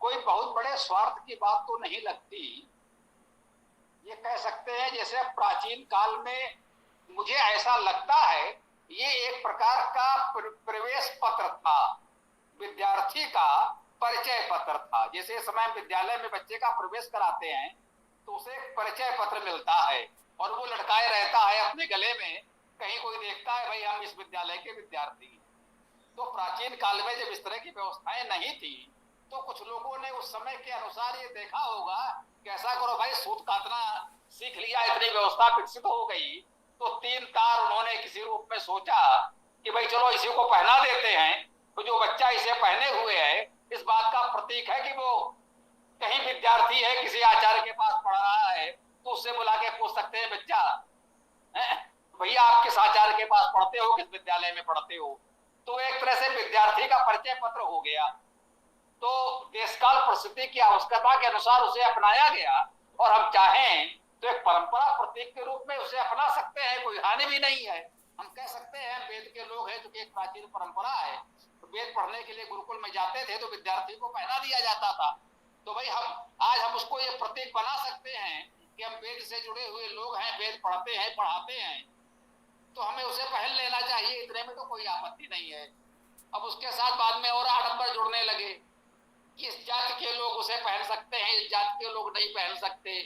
कोई बहुत बड़े स्वार्थ की बात तो नहीं लगती। ये कह सकते हैं जैसे प्राचीन काल में, मुझे ऐसा लगता है ये एक प्रकार का प्रवेश पत्र था, विद्यार्थी का परिचय पत्र था। जैसे समय विद्यालय में बच्चे का प्रवेश कराते हैं तो उसे एक परिचय पत्र मिलता है और वो लटकाए रहता है अपने गले में, कहीं कोई देखता है भाई हम इस विद्यालय के विद्यार्थी। तो प्राचीन काल में जब इस तरह की व्यवस्थाएं नहीं थी तो कुछ लोगों ने उस समय के अनुसार ये देखा होगा कि ऐसा करो भाई, सूत काटना सीख लिया, इतनी व्यवस्था विकसित हो गई, तो 3 तार उन्होंने किसी रूप में सोचा कि भाई चलो इसी को पहना देते हैं। तो जो बच्चा इसे पहने हुए है इस बात का प्रतीक है कि वो कहीं विद्यार्थी है, किसी आचार्य के पास पढ़ रहा है, तो उससे बुला के पूछ सकते हैं बच्चा भैया आप किस आचार्य के पास पढ़ते हो, किस विद्यालय में पढ़ते हो। तो एक तरह से विद्यार्थी का परिचय पत्र हो गया। तो देशकाल परिस्थिति की आवश्यकता के अनुसार उसे अपनाया गया और हम चाहें तो एक परंपरा प्रतीक के रूप में उसे अपना सकते हैं, कोई हानि भी नहीं है। हम कह सकते हैं वेद के लोग हैं, जो एक प्राचीन परंपरा है। तो वेद पढ़ने के लिए गुरुकुल में जाते थे तो विद्यार्थी को पहना दिया जाता था। तो भाई हम उसको ये प्रतीक बना सकते हैं कि हम वेद से जुड़े हुए लोग हैं, वेद पढ़ते हैं, पढ़ाते हैं, तो हमें उसे पहन लेना चाहिए, इतने में तो कोई आपत्ति नहीं है। अब उसके साथ बाद में और आडंबर जुड़ने लगे कि इस जाति के लोग उसे पहन सकते हैं, इस जाति के लोग नहीं पहन सकते।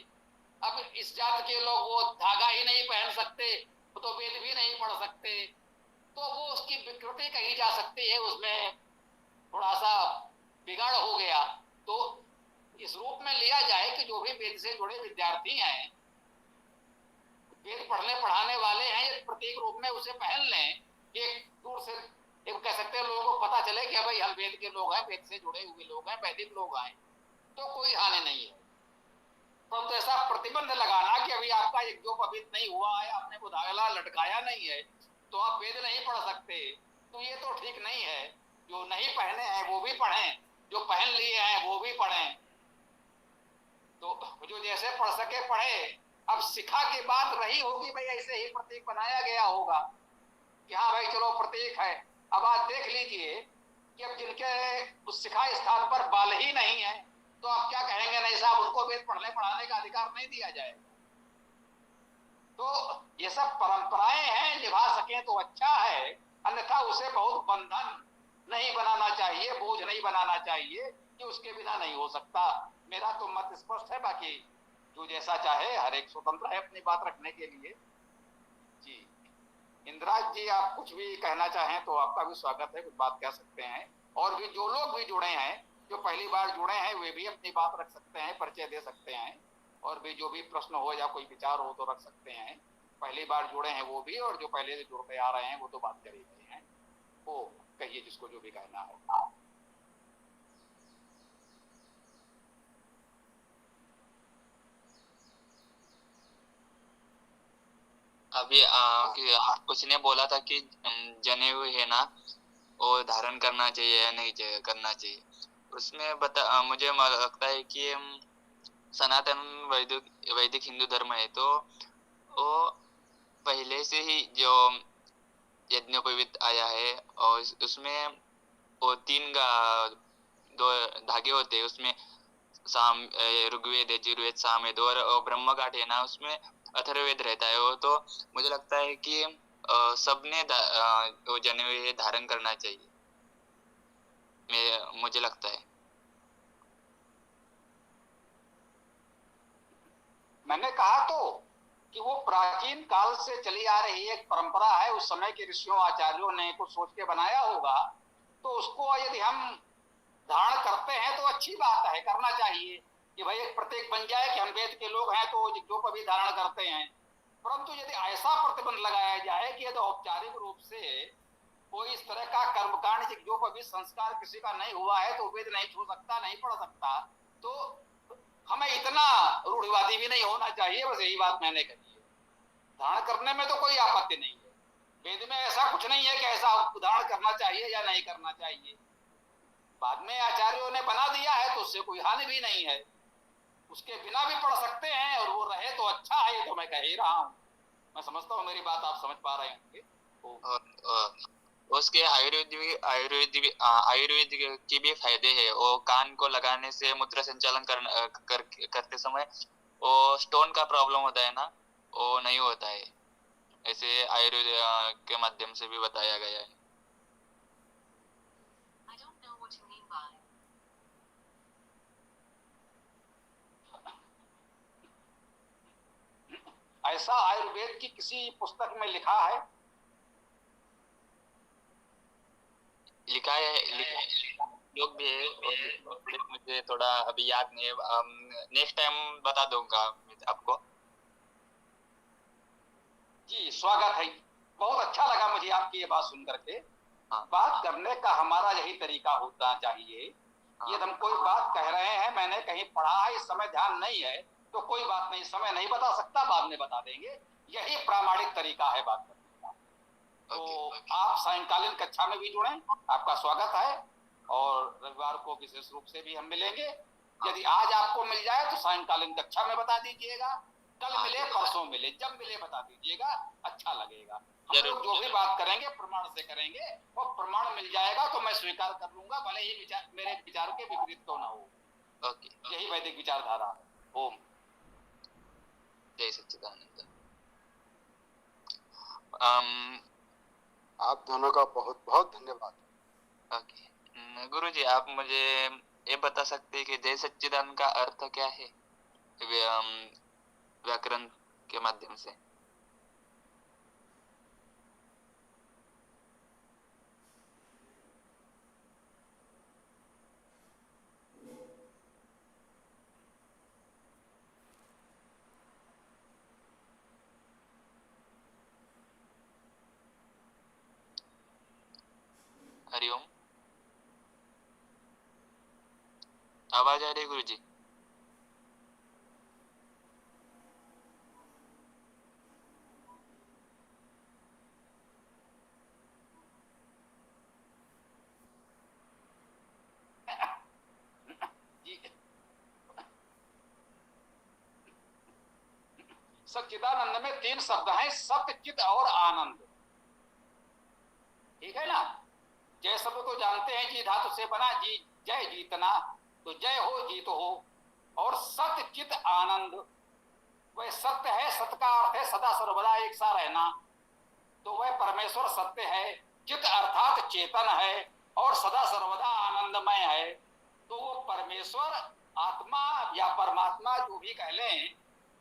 अब इस जाति के लोग वो धागा ही नहीं पहन सकते तो वेद भी नहीं पढ़ सकते। तो वो उसकी विकृति कही जा सकती है, उसमें थोड़ा सा बिगाड़ हो गया। तो इस रूप में लिया जाए कि जो भी वेद से जुड़े विद्यार्थी हैं, वेद पढ़ने पढ़ाने वाले हैं, ये प्रतीक रूप में उसे पहन लें, एक दूर से एक कह सकते हैं लोगों को पता चले कि भाई हम वेद के लोग हैं, वेद से जुड़े हुए लोग हैं, वैदिक लोग हैं, तो कोई हानि नहीं है। तो ऐसा प्रतिबंध लगाना कि अभी आपका एक जो पवित्र नहीं हुआ है, आपने वो धागा लटकाया नहीं है, तो आप वेद नहीं पढ़ सकते, तो ये तो ठीक नहीं है। जो नहीं पहने हैं वो भी पढ़ें, जो पहन लिए हैं वो भी पढ़ें, तो जो जैसे पढ़ सके पढ़े। अब शिखा की बात रही होगी भाई, ऐसे ही प्रतीक बनाया गया होगा कि हाँ भाई चलो प्रतीक है। अब आज देख लीजिए कि अब जिनके उस शिखा स्थान पर बाल ही नहीं है तो आप क्या कहेंगे, नहीं साहब उनको वेद पढ़ने पढ़ाने का अधिकार नहीं दिया जाएगा। तो ये सब परंपराएं हैं, निभा सकें तो अच्छा है, अन्यथा उसे बहुत बंधन नहीं बनाना चाहिए, बोझ नहीं बनाना चाहिए कि उसके बिना नहीं हो सकता। मेरा तो मत स्पष्ट है, बाकी जो जैसा चाहे, हर एक स्वतंत्र है अपनी बात रखने के लिए। जी इंदिराज जी, आप कुछ भी कहना चाहें तो आपका भी स्वागत है, कुछ बात कह सकते हैं। और भी जो लोग भी जुड़े हैं, जो पहली बार जुड़े हैं, वे भी अपनी बात रख सकते हैं, परिचय दे सकते हैं। और भी जो भी प्रश्न हो या कोई विचार हो तो रख सकते हैं। पहली बार जुड़े हैं वो भी, और जो पहले से जुड़ते आ रहे हैं वो तो बात कर ही रहे हैं। वो कहिए जिसको जो भी कहना है। अभी कुछ ने बोला था कि जनेऊ है ना, वो धारण करना चाहिए या नहीं करना चाहिए। उसमें मुझे लगता है कि सनातन वैदिक हिंदू धर्म है, तो वो पहले से ही जो यज्ञोपवीत आया है, और उसमें वो 3 दो धागे होते हैं, उसमें साम ऋग्वेद, यजुर्वेद, सामवेद और ब्रह्म घाट है ना, उसमें अथर्ववेद रहता है। वो तो मुझे लगता है कि सबने वो जनेऊ धारण करना चाहिए, मुझे लगता है। मैंने कहा तो कि वो प्राचीन काल से चली आ रही एक परंपरा है, उस समय के ऋषियों आचार्यों ने कुछ सोच के बनाया होगा, तो उसको यदि हम धारण करते हैं तो अच्छी बात है, करना चाहिए कि भाई एक प्रतीक बन जाए कि हम वेद के लोग हैं तो जो कभी धारण करते हैं। परंतु यदि ऐसा प्रतिबंध लगाया जाए कि यदि औपचारिक रूप से कोई इस तरह का कर्मकांड जो कभी संस्कार किसी का नहीं हुआ है तो वेद नहीं छू सकता, नहीं पढ़ सकता, तो हमें इतना रूढ़िवादी भी नहीं होना चाहिए। बस यही बात मैंने कही है। धारण करने में तो कोई आपत्ति नहीं है। वेद में ऐसा कुछ नहीं है कि ऐसा धारण करना चाहिए या नहीं करना चाहिए। बाद में आचार्यों ने बना दिया है तो उससे कोई हानि भी नहीं है, उसके बिना भी पढ़ सकते हैं और वो रहे तो अच्छा है, तो मैं कह ही रहा हूँ। मैं समझता हूँ मेरी बात आप समझ पा रहे होंगे। उसके आयुर्वेद की भी फायदे हैं। वो कान को लगाने से मूत्र संचालन करते समय वो स्टोन का प्रॉब्लम होता है ना, वो नहीं होता है, ऐसे आयुर्वेद के माध्यम से भी बताया गया है। ऐसा आयुर्वेद की किसी पुस्तक में लिखा है? लिखा है लोग भी है, मुझे थोड़ा अभी याद नहीं है, नेक्स्ट टाइम बता दूंगा आपको। जी स्वागत है, बहुत अच्छा लगा मुझे आपकी ये बात सुन करके। बात करने का हमारा यही तरीका होना चाहिए। ये हम कोई बात कह रहे हैं, मैंने कहीं पढ़ा है, इस समय ध्यान नहीं है तो कोई बात नहीं, समय नहीं बता सकता, बाद में बता देंगे। यही प्रामाणिक तरीका है बात करने का। तो आप सायंकालीन कक्षा में भी जुड़ें, आपका स्वागत है। और रविवार को विशेष रूप से भी हम मिलेंगे। यदि आज आपको मिल जाए तो सायंकालीन कक्षा में बता दीजिएगा, कल मिले परसों मिले, जब मिले बता दीजिएगा, अच्छा लगेगा। हम लोग जो भी बात करेंगे प्रमाण से करेंगे, और प्रमाण मिल जाएगा तो मैं स्वीकार कर लूंगा, भले ही विचार मेरे विचार के विपरीत क्यों ना हो। यही वैदिक विचारधारा है। ओम जय सच्चिदानंद। आप दोनों का बहुत बहुत धन्यवाद। ओके गुरुजी, आप मुझे ये बता सकते हैं कि जय सच्चिदानंद का अर्थ क्या है व्याकरण के माध्यम से? हरिओम, आवाज आ रही है गुरुजी? सच्चिदानंद में 3 शब्द हैं, सत्य, चित और आनंद। ठीक है ना? जय शब्द तो जानते हैं, जी धातु से बना, जी जय जीतना, तो जय हो जीत हो। और सत्य चित आनंद, वह सत्य है, सत्य का अर्थ है सदा सर्वदा एक सा रहना, तो वह परमेश्वर सत्य है। चित अर्थात चेतन है और सदा सर्वदा आनंदमय है, तो वो परमेश्वर आत्मा या परमात्मा जो भी कह लें,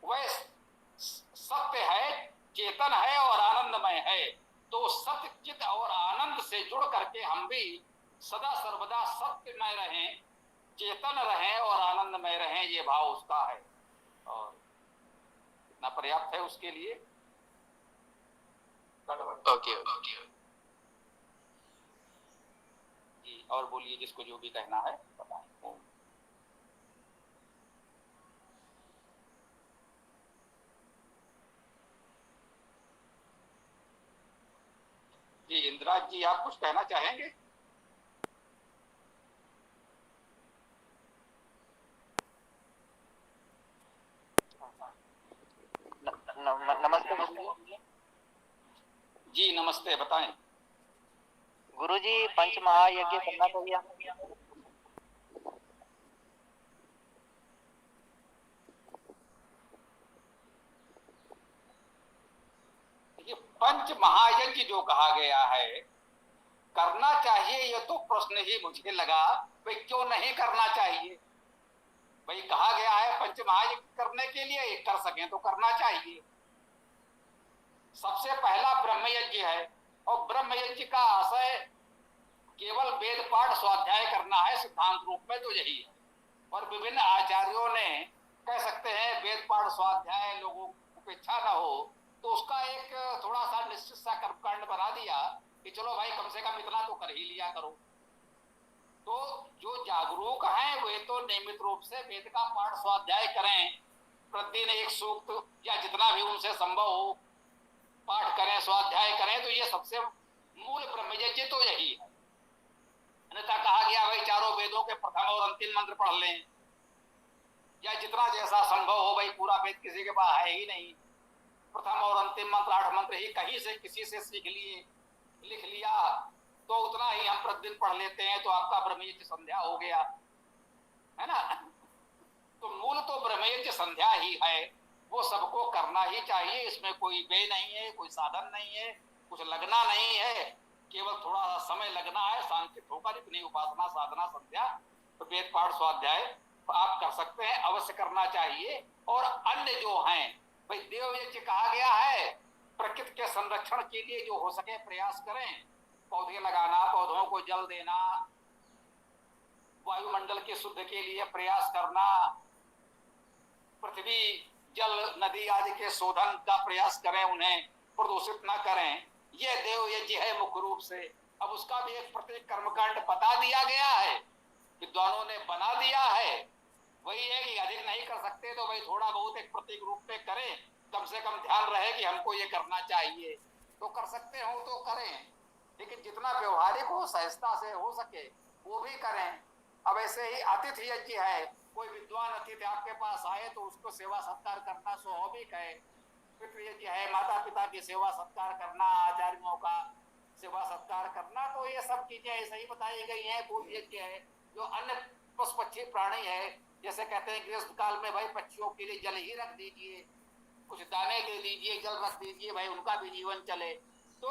वह सत्य है, चेतन है और आनंदमय है। तो सत्य चित और आनंद से जुड़ करके हम भी सदा सर्वदा सत्यमय रहें, चेतन रहें और आनंदमय रहें, ये भाव उसका है। और इतना पर्याप्त है उसके लिए। ओके जी, और बोलिए, जिसको जो भी कहना है बताएं। जी इंदिरा जी, आप कुछ कहना चाहेंगे? नमस्ते जी नमस्ते, बताएं। गुरुजी, पंच महायज्ञ करना चाहिए? ये पंच महायज्ञ जो कहा गया है, करना चाहिए, ये तो प्रश्न ही मुझे लगा, भाई क्यों नहीं करना चाहिए? भाई कहा गया है पंच महायज्ञ करने के लिए, कर सकें तो करना चाहिए। सबसे पहला ब्रह्म यज्ञ है, और ब्रह्म यज्ञ का आशय केवल वेद पाठ स्वाध्याय करना है, सिद्धांत रूप में तो यही है। और विभिन्न आचार्यों ने कह सकते हैं वेद पाठ स्वाध्याय लोगों को उपेक्षा न हो, तो उसका एक थोड़ा सा निश्चित सा कर्मकांड बना दिया कि चलो भाई कम से कम इतना तो कर ही लिया करो। तो जो जागरूक हैं वे तो नियमित रूप से वेद का पाठ स्वाध्याय करें, प्रतिदिन एक सूक्त या जितना भी उनसे संभव हो पाठ करें, स्वाध्याय करें, तो ये सबसे मूल ब्रह्मयज्ञ तो यही है। अन्यथा कहा गया भाई चारों वेदों के प्रथम और अंतिम मंत्र पढ़ लें, या जितना जैसा संभव हो, भाई पूरा वेद किसी के पास है ही नहीं, प्रथम और अंतिम मंत्र 8 मंत्र ही कहीं से किसी से सीख लिए, लिख लिया, तो उतना ही हम प्रतिदिन पढ़ लेते हैं, तो आपका ब्रह्मयज्ञ संध्या हो गया, है ना। तो मूल तो ब्रह्मयज्ञ संध्या ही है, वो सबको करना ही चाहिए, इसमें कोई व्यय नहीं है, कोई साधन नहीं है, कुछ लगना नहीं है, केवल थोड़ा सा समय लगना है, सांकेत होकर इतनी उपासना साधना संध्या तो वेद पाठ स्वाध्याय तो आप कर सकते हैं, अवश्य करना चाहिए। और अन्य जो हैं, भाई देवयज्ञ कहा गया है, प्रकृति के संरक्षण के लिए जो हो सके प्रयास करें, पौधे लगाना, पौधों को जल देना, वायुमंडल के शुद्ध के लिए प्रयास करना, पृथ्वी जल नदी आदि के शोधन का प्रयास करें, उन्हें प्रदूषित न करें, यह देव यज्ञ है मुख्य रूप से। अब उसका भी एक प्रत्येक कर्मकांड बता दिया गया है, विद्वानों ने बना दिया है। वही है कि अधिक नहीं कर सकते तो भाई थोड़ा बहुत एक प्रतीक रूप में करें, कम से कम ध्यान रहे कि हमको ये करना चाहिए, तो कर सकते हो तो करें, लेकिन जितना व्यवहारिक हो, सहजता से हो सके वो भी करें। अब ऐसे ही आतिथ्य यज्ञ है, कोई विद्वान अतिथि आपके पास आए तो उसको सेवा सत्कार करना स्वाभाविक है। पितृयज्ञ है, माता पिता की सेवा सत्कार करना, आचार्यों का सेवा सत्कार करना, तो ये सब चीजें ऐसे ही बताई गई हैं। पूर्व यज्ञ है, जो अन्य पशु पक्षी प्राणी है, जैसे कहते हैं ग्रीष्म काल में भाई पक्षियों के लिए जल ही रख दीजिए, कुछ दाने दे दीजिए, जल रख दीजिए, भाई उनका भी जीवन चले। तो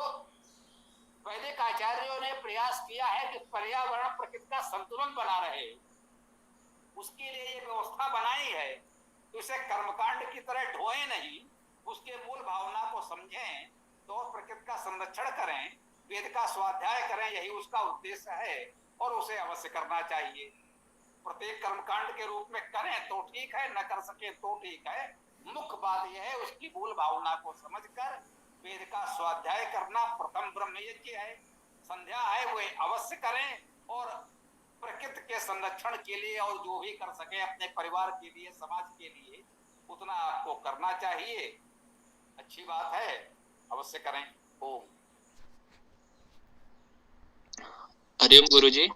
वैदिक आचार्यों ने प्रयास किया है कि पर्यावरण प्रकृति का संतुलन बना रहे, उसके लिए ये व्यवस्था बनाई है। तो इसे कर्मकांड की तरह ढोए नहीं, उसके मूल भावना को समझें, तो प्रकृति का संरक्षण करें, वेद का स्वाध्याय करें, यही उसका उद्देश्य है, और उसे अवश्य करना चाहिए। प्रत्येक कर्मकांड के रूप में करें तो ठीक है, न कर सके तो ठीक है। मुख्य बात यह है उसकी मूल भावना को समझकर वेद का स्वाध्याय करना प्रथम ब्रह्मयज्ञ है, संध्या है, वो अवश्य करें, और प्रकृति के संरक्षण के लिए और जो भी कर सके अपने परिवार के लिए, समाज के लिए, उतना आपको करना चाहिए। अच्छी बात है, अवश्य करें। ओम। हरिओम गुरुजी।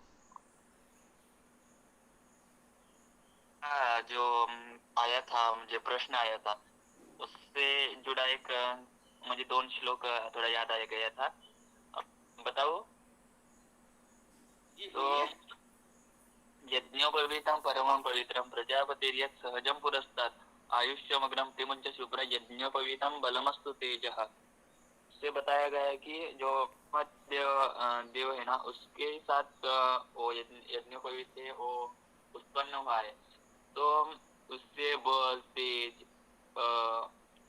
जो आया था, मुझे प्रश्न आया था, उससे जुड़ा एक मुझे 2 श्लोक थोड़ा याद आ गया था, बताओ। तो यज्ञोपवीतं परमं पवित्रं प्रजापतिर्यत् सहजं पुरस्तात् आयुष्यमग्नं तिमुञ्च शुभ्र यज्ञोपवीतं बलमस्तु तेजः से बताया गया है कि जो देव है ना, उसके साथ वो यज्ञोपवीत है, वो उत्पन्न हुआ है, तो उससे बल, तेज,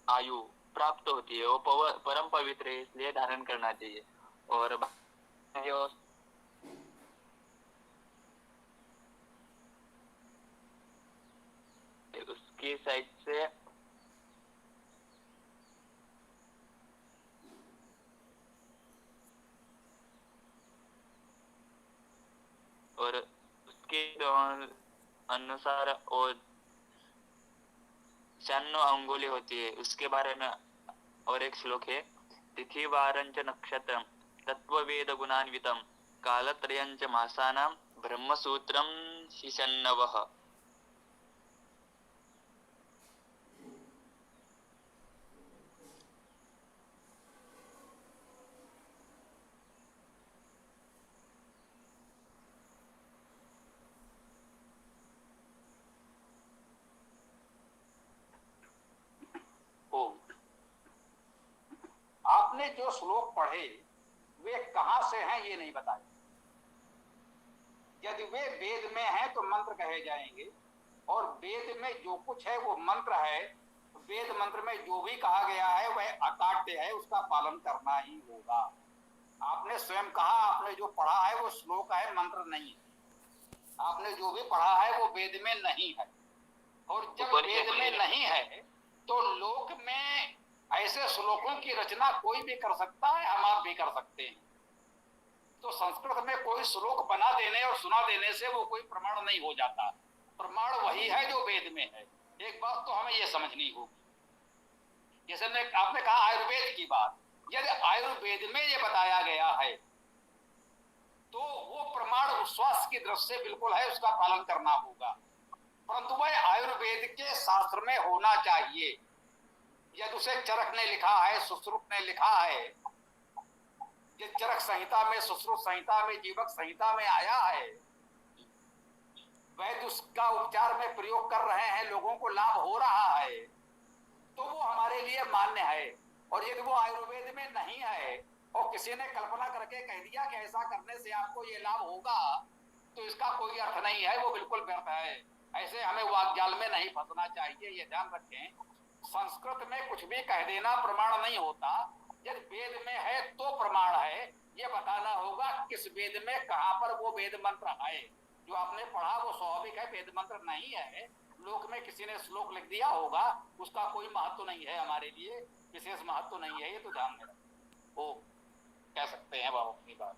आयु प्राप्त होती है, वो परम पवित्र है, इसलिए धारण करना चाहिए। और जो उसकी साइड से और उसके अनुसार और 96 अंगुली होती है, उसके बारे में और एक श्लोक है, तिथि वारंच नक्षत्रम तत्ववेद गुणान्वितम कालत्रयंच मासानां ब्रह्मसूत्रम शिशन्नवः। आपने जो श्लोक पढ़े वे कहां से हैं ये नहीं बताया। यदि वे वेद में हैं तो मंत्र कहे जाएंगे, और वेद में जो कुछ है वो मंत्र है। वेद मंत्र में जो भी कहा गया है वह अकाट्य है, उसका पालन करना ही होगा। आपने स्वयं कहा, आपने जो पढ़ा है वो श्लोक है, मंत्र नहीं है। आपने जो भी पढ़ा है वो वेद में नहीं है, और जब वेद में नहीं है तो लोक में ऐसे श्लोकों की रचना कोई भी कर सकता है, हम आप भी कर सकते हैं। तो संस्कृत में कोई श्लोक बना देने और सुना देने से वो कोई प्रमाण नहीं हो जाता। प्रमाण वही है जो वेद में है। एक बात तो हमें ये समझनी होगी, जैसे आपने कहा आयुर्वेद की बात, यदि आयुर्वेद में ये बताया गया है तो वो प्रमाण स्वास्थ्य की दृष्टि से बिल्कुल है, उसका पालन करना होगा, परंतु वह आयुर्वेद के शास्त्र में होना चाहिए। यदि उसे चरक ने लिखा है, सुश्रुत ने लिखा है, ये चरक संहिता में, सुश्रुत संहिता में, जीवक संहिता में आया है, वैद्य उसका उपचार में प्रयोग कर रहे हैं, लोगों को लाभ हो रहा है, तो वो हमारे लिए मान्य है। और यदि वो आयुर्वेद में नहीं है और किसी ने कल्पना करके कह दिया कि ऐसा करने से आपको ये लाभ होगा, तो इसका कोई अर्थ नहीं है, वो बिल्कुल व्यर्थ है। ऐसे हमें वाकजाल में नहीं फंसना चाहिए, ये ध्यान रखें। संस्कृत में कुछ भी कह देना प्रमाण नहीं होता, यदि वेद में है तो प्रमाण है। ये बताना होगा किस वेद में कहां पर वो वेद मंत्र है। जो आपने पढ़ा वो स्वाभाविक है, वेद मंत्र नहीं है, लोक में किसी ने श्लोक लिख दिया होगा, उसका कोई महत्व नहीं है, हमारे लिए विशेष महत्व नहीं है, ये तो ध्यान में रखें। वो कह सकते हैं बाबू अपनी बात।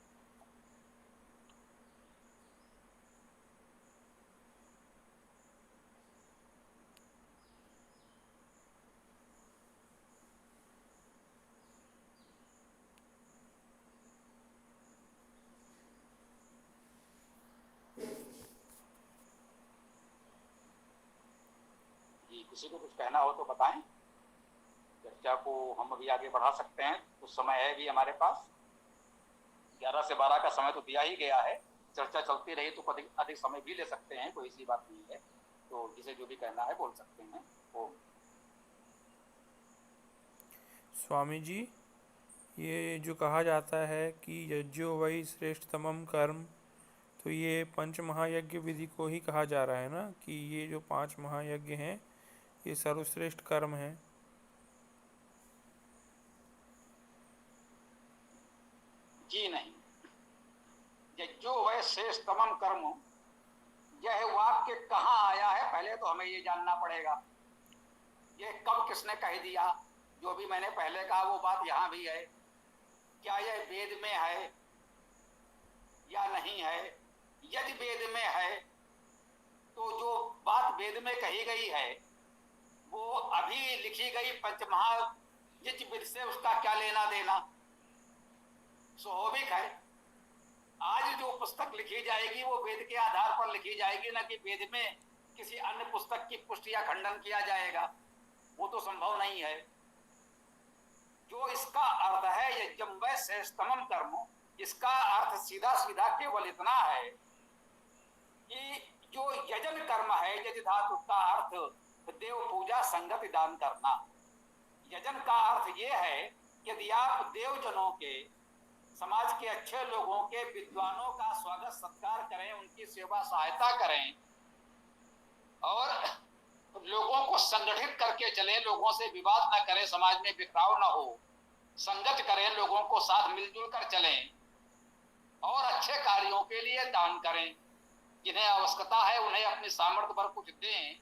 किसी को कुछ कहना हो तो बताएं, चर्चा को हम अभी आगे बढ़ा सकते हैं, कुछ समय है भी हमारे पास। 11 से 12 का समय तो दिया ही गया है, चर्चा चलती रही तो अधिक समय भी ले सकते हैं, कोई ऐसी बात नहीं है। तो जिसे जो भी कहना है बोल सकते हैं। वो स्वामी जी, ये जो कहा जाता है कि यज्ञो वही श्रेष्ठतमम कर्म, तो ये पंच महायज्ञ विधि को ही कहा जा रहा है ना, कि ये जो 5 महायज्ञ हैं ये सर्वश्रेष्ठ कर्म है। जी नहीं, यज्ञो वह श्रेष्ठतमम कर्म, यह वाक्य कहाँ आया है पहले तो हमें ये जानना पड़ेगा। ये कब किसने कह दिया? जो भी मैंने पहले कहा वो बात यहाँ भी है। क्या यह वेद में है या नहीं है? यदि वेद में है तो जो बात वेद में कही गई है वो अभी लिखी गई पंचमहायज्ञ विधि से उसका क्या लेना देना? स्वाभाविक है, आज जो पुस्तक लिखी जाएगी वो वेद के आधार पर लिखी जाएगी, ना कि वेद में किसी अन्य पुस्तक की पुष्टि या खंडन किया जाएगा, वो तो संभव नहीं है। जो इसका अर्थ है यज्ञम वै श्रेष्ठतमम कर्म, इसका अर्थ सीधा सीधा केवल इतना है कि जो यजन कर्म है, यजि धातु का अर्थ देव पूजा संगति दान करना। यजन का अर्थ ये है यदि आप देवजनों के, समाज के अच्छे लोगों के, विद्वानों का स्वागत सत्कार करें, उनकी सेवा सहायता करें और लोगों को संगठित करके चले, लोगों से विवाद ना करें, समाज में बिखराव ना हो, संगत करें, लोगों को साथ मिलजुल कर चलें और अच्छे कार्यों के लिए दान करें। जिन्हें आवश्यकता है उन्हें अपनी सामर्थ्य पर कुछ दें,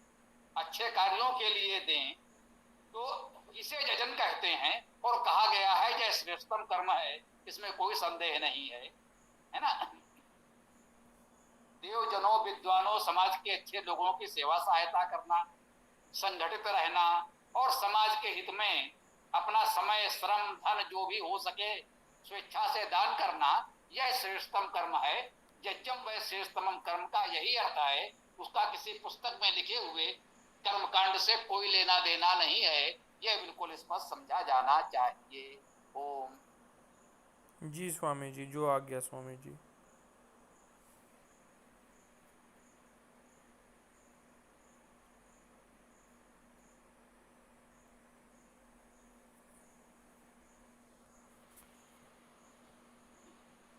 अच्छे कार्यों के लिए दें, तो इसे यजन कहते हैं। और कहा गया है यह श्रेष्ठतम कर्म है, इसमें कोई संदेह नहीं है ना। देवजनों, विद्वानों, समाज के अच्छे लोगों की सेवा सहायता करना, संगठित रहना और समाज के हित में अपना समय, श्रम, धन जो भी हो सके स्वेच्छा से दान करना, यह श्रेष्ठतम कर्म है। यज्ञम वै श्रेष्ठतम कर्म का यही अर्थ है, उसका किसी पुस्तक में लिखे हुए कर्मकांड से कोई लेना देना नहीं है, यह बिल्कुल स्पष्ट समझा जाना चाहिए। ओम जी स्वामी जी, जो आज्ञा स्वामी जी।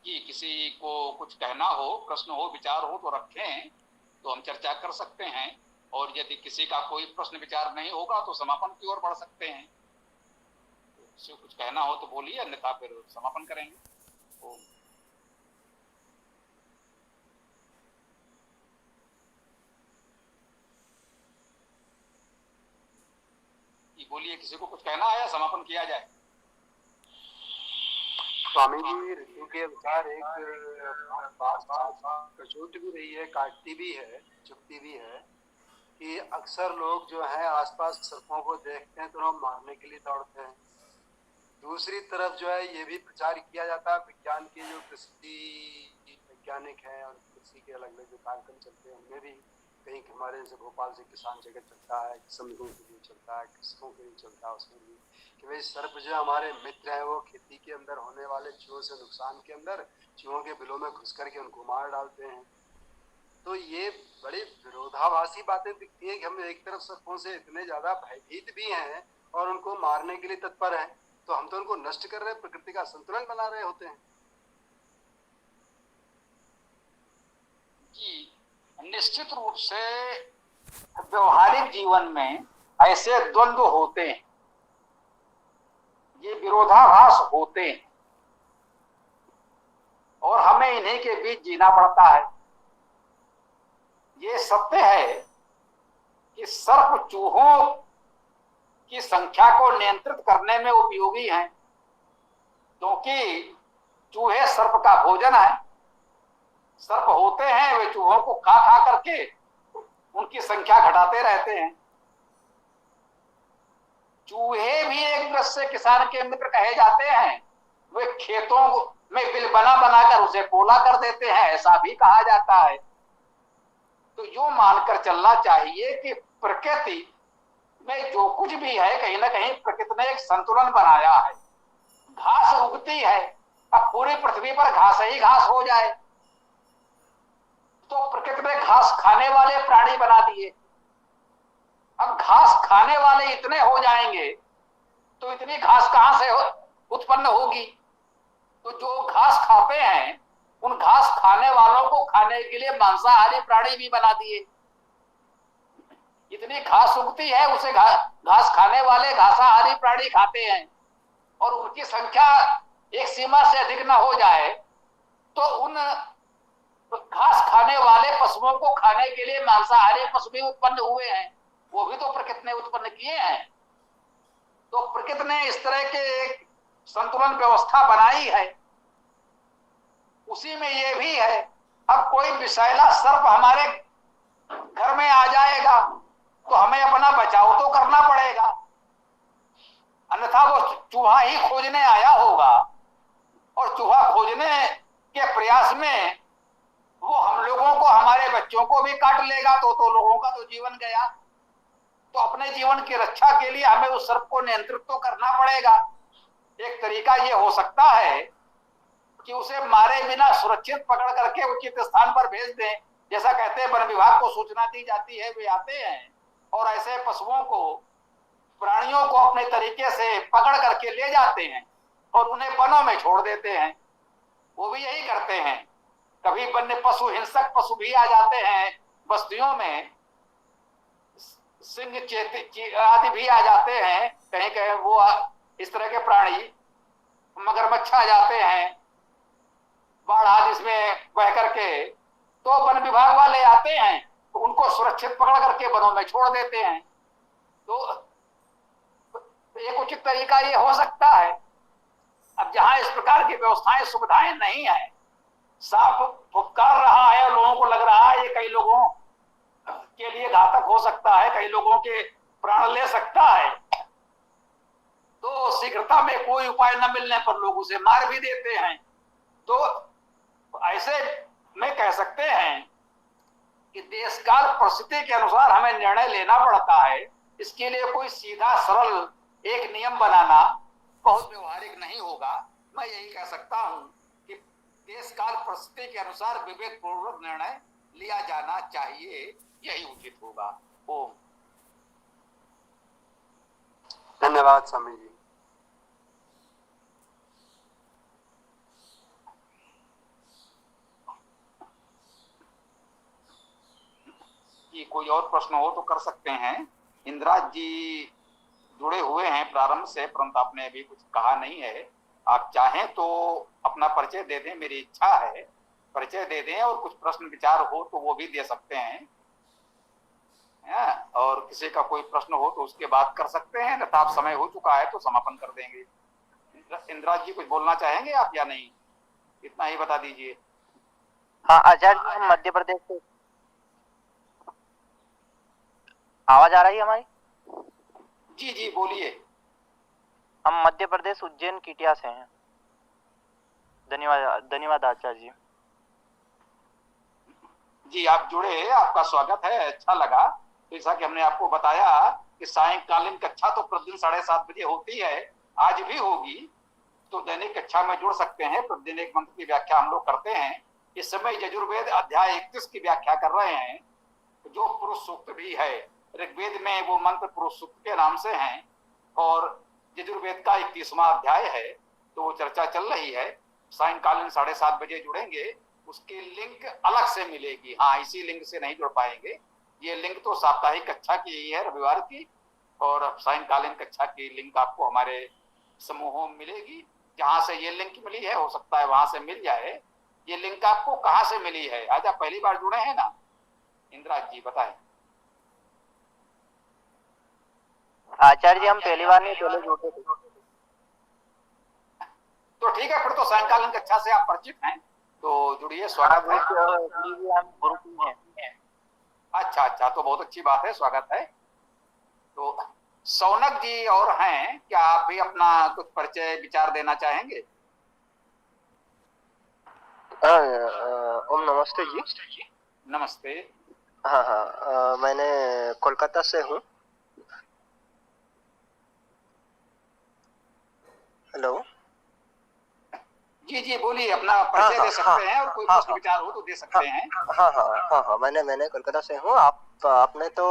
कि किसी को कुछ कहना हो, प्रश्न हो, विचार हो तो रखें, तो हम चर्चा कर सकते हैं। और यदि किसी का कोई प्रश्न विचार नहीं होगा तो समापन की ओर बढ़ सकते हैं। किसी को कुछ कहना हो तो बोलिए, अन्यथा फिर समापन करेंगे। तो बोलिए, किसी को कुछ कहना है या समापन किया जाए? स्वामी जी, ऋतु के अनुसार एक बात छूट भी रही है, काटती भी है, चुपती भी है। कि अक्सर लोग जो है आसपास सर्पों को देखते हैं तो वो मारने के लिए दौड़ते हैं। दूसरी तरफ जो है ये भी प्रचार किया जाता है, विज्ञान के जो कृषि वैज्ञानिक हैं और कृषि के अलग अलग जो कार्यक्रम चलते हैं उनमें भी कहीं हमारे जैसे भोपाल से किसान जगत चलता है, श्रमिकों के लिए चलता है, कृषकों के लिए चलता है, उसमें भी कि भाई सर्प जो हमारे मित्र हैं वो खेती के अंदर होने वाले चूहों से नुकसान के अंदर चूहों के बिलों में घुस करके उनको मार डालते हैं। तो ये बड़ी विरोधाभासी बातें दिखती हैं कि हम एक तरफ सर्पों से इतने ज्यादा भयभीत भी हैं और उनको मारने के लिए तत्पर हैं, तो हम तो उनको नष्ट कर रहे हैं, प्रकृति का संतुलन बना रहे होते हैं। कि निश्चित रूप से व्यवहारिक जीवन में ऐसे द्वंद्व होते हैं, ये विरोधाभास होते हैं और हमें इन्हीं के बीच जीना पड़ता है। ये सत्य है कि सर्प चूहों की संख्या को नियंत्रित करने में उपयोगी हैं, क्योंकि चूहे सर्प का भोजन है। सर्प होते हैं वे चूहों को खा खा करके उनकी संख्या घटाते रहते हैं। चूहे भी एक तरह से किसान के मित्र कहे जाते हैं, वे खेतों में बिल बना बनाकर उसे पोला कर देते हैं, ऐसा भी कहा जाता है। तो यो मानकर चलना चाहिए कि प्रकृति में जो कुछ भी है कहीं ना कहीं प्रकृति ने एक संतुलन बनाया है। घास उगती है, अब पूरी पृथ्वी पर घास ही घास हो जाए तो प्रकृति ने घास खाने वाले प्राणी बना दिए। अब घास खाने वाले इतने हो जाएंगे तो इतनी घास कहां से उत्पन्न होगी? तो जो घास खाते हैं उन घास खाने वालों को खाने के लिए मांसाहारी प्राणी भी बना दिए। इतनी घास उगती है उसे घास खाने वाले घासाहारी प्राणी खाते हैं और उनकी संख्या एक सीमा से अधिक ना हो जाए तो उन घास खाने वाले पशुओं को खाने के लिए मांसाहारी पशु भी उत्पन्न हुए हैं, वो भी तो प्रकृति ने उत्पन्न किए हैं। तो प्रकृति ने इस तरह के एक संतुलन व्यवस्था बनाई है, उसी में ये भी है। अब कोई विषैला सर्प हमारे घर में आ जाएगा तो हमें अपना बचाव तो करना पड़ेगा, अन्यथा वो चूहा ही खोजने आया होगा और चूहा खोजने के प्रयास में वो हम लोगों को, हमारे बच्चों को भी काट लेगा तो लोगों का तो जीवन गया। तो अपने जीवन की रक्षा के लिए हमें उस सर्प को नियंत्रित तो करना पड़ेगा। एक तरीका ये हो सकता है कि उसे मारे बिना सुरक्षित पकड़ करके उचित स्थान पर भेज दें। जैसा कहते हैं वन विभाग को सूचना दी जाती है, वे आते हैं और ऐसे पशुओं को, प्राणियों को अपने तरीके से पकड़ करके ले जाते हैं और उन्हें वनों में छोड़ देते हैं। वो भी यही करते हैं। कभी वन्य पशु, हिंसक पशु भी आ जाते हैं बस्तियों में, सिंह चेती आदि भी आ जाते हैं, कहीं कहीं वो इस तरह के प्राणी, मगरमच्छ आ जाते हैं बाढ़ आदि में बह करके, तो वन विभाग वाले आते हैं तो उनको सुरक्षित पकड़ करके वनों में छोड़ देते हैं। तो एक उचित तरीका ये हो सकता है। अब जहां इस प्रकार की व्यवस्थाएं, सुविधाएं नहीं है, सांप फुफकार रहा है और लोगों को लग रहा है ये कई लोगों के लिए घातक हो सकता है, कई लोगों के प्राण ले सकता है, तो शीघ्रता में कोई उपाय न मिलने पर लोग उसे मार भी देते हैं। तो ऐसे में कह सकते हैं कि देश काल परिस्थिति के अनुसार हमें निर्णय लेना पड़ता है। इसके लिए कोई सीधा सरल एक नियम बनाना बहुत व्यवहारिक नहीं होगा। मैं यही कह सकता हूं कि देश काल परिस्थिति के अनुसार विवेक पूर्वक निर्णय लिया जाना चाहिए, यही उचित होगा। ओम। धन्यवाद स्वामी जी। कि कोई और प्रश्न हो तो कर सकते हैं। इंदिराज जी जुड़े हुए हैं प्रारंभ से, परंतु आपने अभी कुछ कहा नहीं है। आप चाहें तो अपना परिचय दे दें, मेरी इच्छा है परिचय दे दें, और कुछ प्रश्न विचार हो तो वो भी दे सकते हैं, और किसी का कोई प्रश्न हो तो उसके बाद कर सकते हैं, तथा आप समय हो चुका है तो समापन कर देंगे। इंदिराज जी कुछ बोलना चाहेंगे आप या नहीं? इतना ही बता दीजिए। हाँ आचार्य जी, हम मध्य प्रदेश से। आवाज आ रही है हमारी? जी जी बोलिए। हम मध्य प्रदेश उज्जैन किटिया से हैं। धन्यवाद धन्यवाद आचार्य जी। जी आप जुड़े, आपका स्वागत है, अच्छा लगा। जैसा कि हमने आपको बताया कि सायंकालीन कक्षा तो प्रतिदिन 7:30 बजे होती है, आज भी होगी। तो दैनिक कक्षा में जुड़ सकते हैं। प्रतिदिन एक मंत्र की व्याख्या हम लोग करते हैं। इस समय यजुर्वेद अध्याय 31 की व्याख्या कर रहे हैं, जो पुरुष सूक्त भी है। ऋग्वेद में वो मंत्र पुरुष सूक्त के नाम से हैं और यजुर्वेद का 31वां अध्याय है। तो वो चर्चा चल रही है। सायंकालीन 7:30 बजे जुड़ेंगे, उसकी लिंक अलग से मिलेगी। हाँ, इसी लिंक से नहीं जुड़ पाएंगे। ये लिंक तो साप्ताहिक कक्षा की ही है, रविवार की, और सायंकालीन कक्षा की लिंक आपको हमारे समूहों में मिलेगी। जहां से ये लिंक मिली है, हो सकता है वहां से मिल जाए। ये लिंक आपको कहाँ से मिली है? आज आप पहली बार जुड़े हैं ना? इंदिरा जी बताएं। आचार्य जी हम पहली बार नहीं, पहले जुड़े थे। तो ठीक है, फिर तो सायंकालीन कक्षा से आप परिचित हैं, तो जुड़िए, स्वागत है। हम ग्रुप में हैं। अच्छा अच्छा, तो बहुत अच्छी बात है, स्वागत है। तो सौनक जी और हैं, क्या आप भी अपना कुछ परिचय विचार देना चाहेंगे? ओम नमस्ते जी। नमस्ते। हाँ हाँ, मैंने कोलकाता से हूँ। हेलो। जी जी बोलिए, अपना परिचय दे सकते हैं, और कोई प्रश्न विचार हो तो दे सकते हैं। हाँ हाँ हाँ हाँ, मैंने कोलकाता से हूँ। आपने तो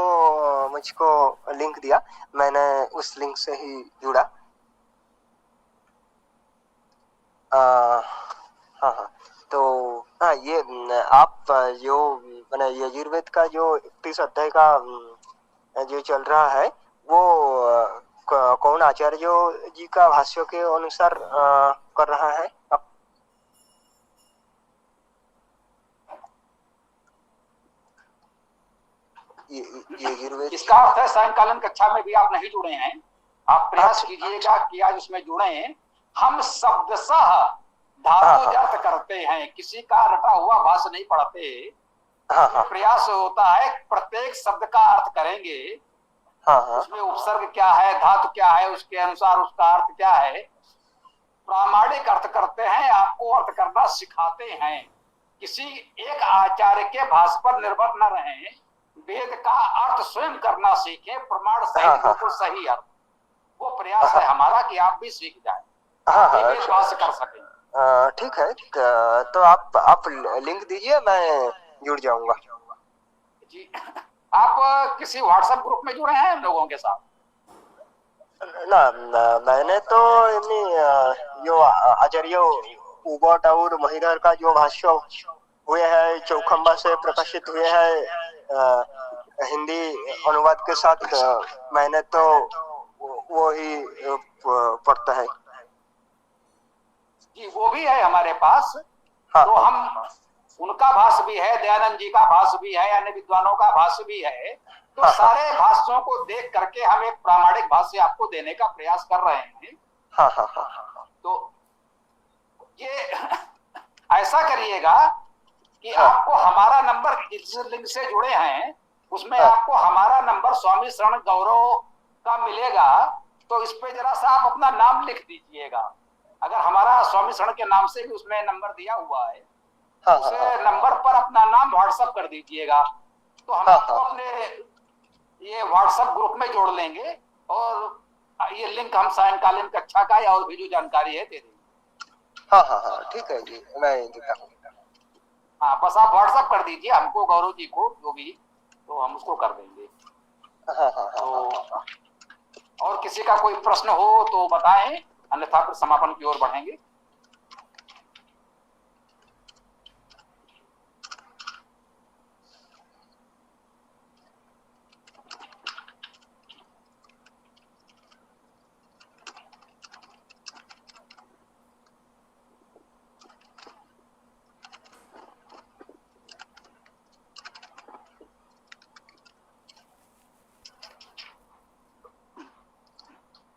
मुझको लिंक दिया, मैंने उस लिंक से ही जुड़ा। हाँ हाँ, तो हाँ, ये आप जो मैंने यजुर्वेद का जो 31 अध्याय का जो चल रहा है, वो कौन आचार्य जी का भाष्य के अनुसार कर रहा है आप? ये यजुर्वेद। इसका अर्थ है सायंकालीन कक्षा में भी आप नहीं जुड़े हैं। आप प्रयास कीजिएगा कि आज उसमें जुड़े। हम शब्दशः धातु अर्थ करते हैं, किसी का रटा हुआ भाष्य नहीं पढ़ते। प्रयास होता है प्रत्येक शब्द का अर्थ करेंगे। उसमें उपसर्ग क्या है, धातु क्या है, उसके अनुसार उसका अर्थ क्या है। प्रामाणिक अर्थ करते हैं, आपको अर्थ करना सिखाते हैं। किसी एक आचार्य के भाष्य पर निर्भर न रहें, वेद का अर्थ स्वयं करना सीखें, प्रमाण सहित बिल्कुल सही अर्थ। वो प्रयास है हमारा कि आप भी सीख जाएं, वेद भाष्य कर सकें। ठीक है, तो आप लिंक दीजिए, मैं जुड़ जाऊंगा। जी, आप किसी व्हाट्सएप ग्रुप में जुड़े हैं लोगों के साथ? ना, मैंने तो जो आचार्य उबट और महिधर का जो भाष्य हुए हैं, चौखंबा से प्रकाशित हुए हैं हिंदी अनुवाद के साथ, मैंने तो वो ही पढ़ता है। जी, वो भी है हमारे पास। तो हम उनका भाष्य भी है, दयानंद जी का भाष्य भी है, अन्य विद्वानों का भाष्य भी है। तो सारे भाष्यों को देख करके हम एक प्रामाणिक भाष्य आपको देने का प्रयास कर रहे हैं। तो ये ऐसा करिएगा कि आपको हमारा नंबर, जिस लिंक से जुड़े हैं उसमें आपको हमारा नंबर स्वामी शरण गौरव का मिलेगा। तो इस पे जरा सा आप अपना नाम लिख दीजिएगा। अगर हमारा स्वामी शरण के नाम से भी उसमें नंबर दिया हुआ है, उसे नंबर पर अपना नाम व्हाट्सएप कर दीजिएगा। तो हम आपको अपने ये व्हाट्सएप ग्रुप में जोड़ लेंगे, और ये लिंक हम सायंकालीन कक्षा का या और भी जो जानकारी है दे देंगे। हाँ, ठीक है जी, मैं देता हूँ। हाँ, बस आप व्हाट्सएप कर दीजिए हमको, गौरव जी को, जो भी, तो हम उसको कर देंगे। तो और किसी का कोई प्रश्न हो तो बताएं, अन्यथा फिर समापन की ओर बढ़ेंगे।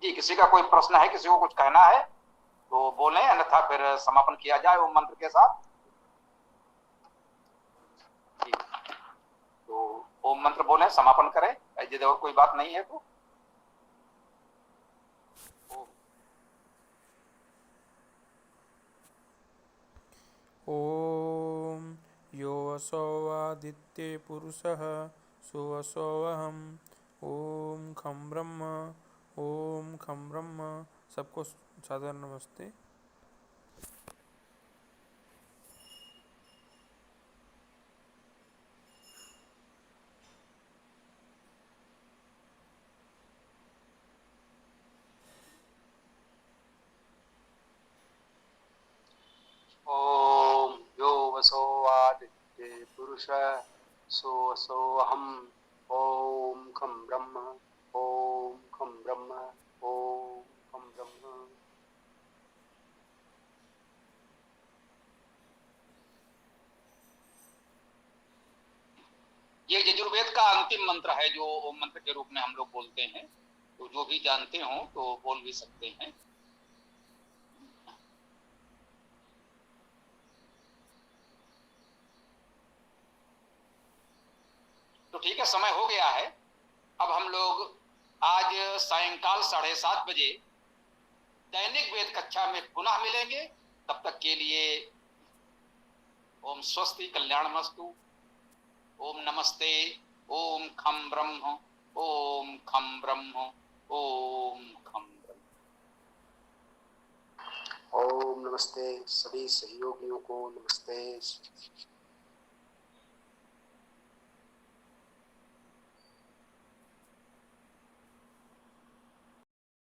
जी, किसी का कोई प्रश्न है, किसी को कुछ कहना है तो बोलें, अन्यथा फिर समापन किया जाए ओम मंत्र के साथ। जी, तो ओम मंत्र बोलें, समापन करें। यदि और कोई बात नहीं है तो ओम यो वसो आदित्ये पुरुषः सुवसोऽहम् ओम खम ब्रह्म ओम खम ब्रह्म। सबको सादर नमस्ते। ओम यो वसो आदित्ये पुरुष सोऽहम् ओम खम ब्रह्म ओम खम ब्रह्म ओम खम ब्रह्म। ये यजुर्वेद का अंतिम मंत्र है जो ओम मंत्र के रूप में हम लोग बोलते हैं, तो जो भी जानते हो तो बोल भी सकते हैं। तो ठीक है, समय हो गया है। अब हम लोग आज सायंकाल 7:30 बजे दैनिक वेद कक्षा में पुनः मिलेंगे। तब तक के लिए ओम स्वस्ति कल्याणमस्तु। ओम नमस्ते। ओम खम ब्रह्म ओम खम ब्रह्म ओम खम ब्रह्म। ओम नमस्ते। सभी सहयोगियों को नमस्ते।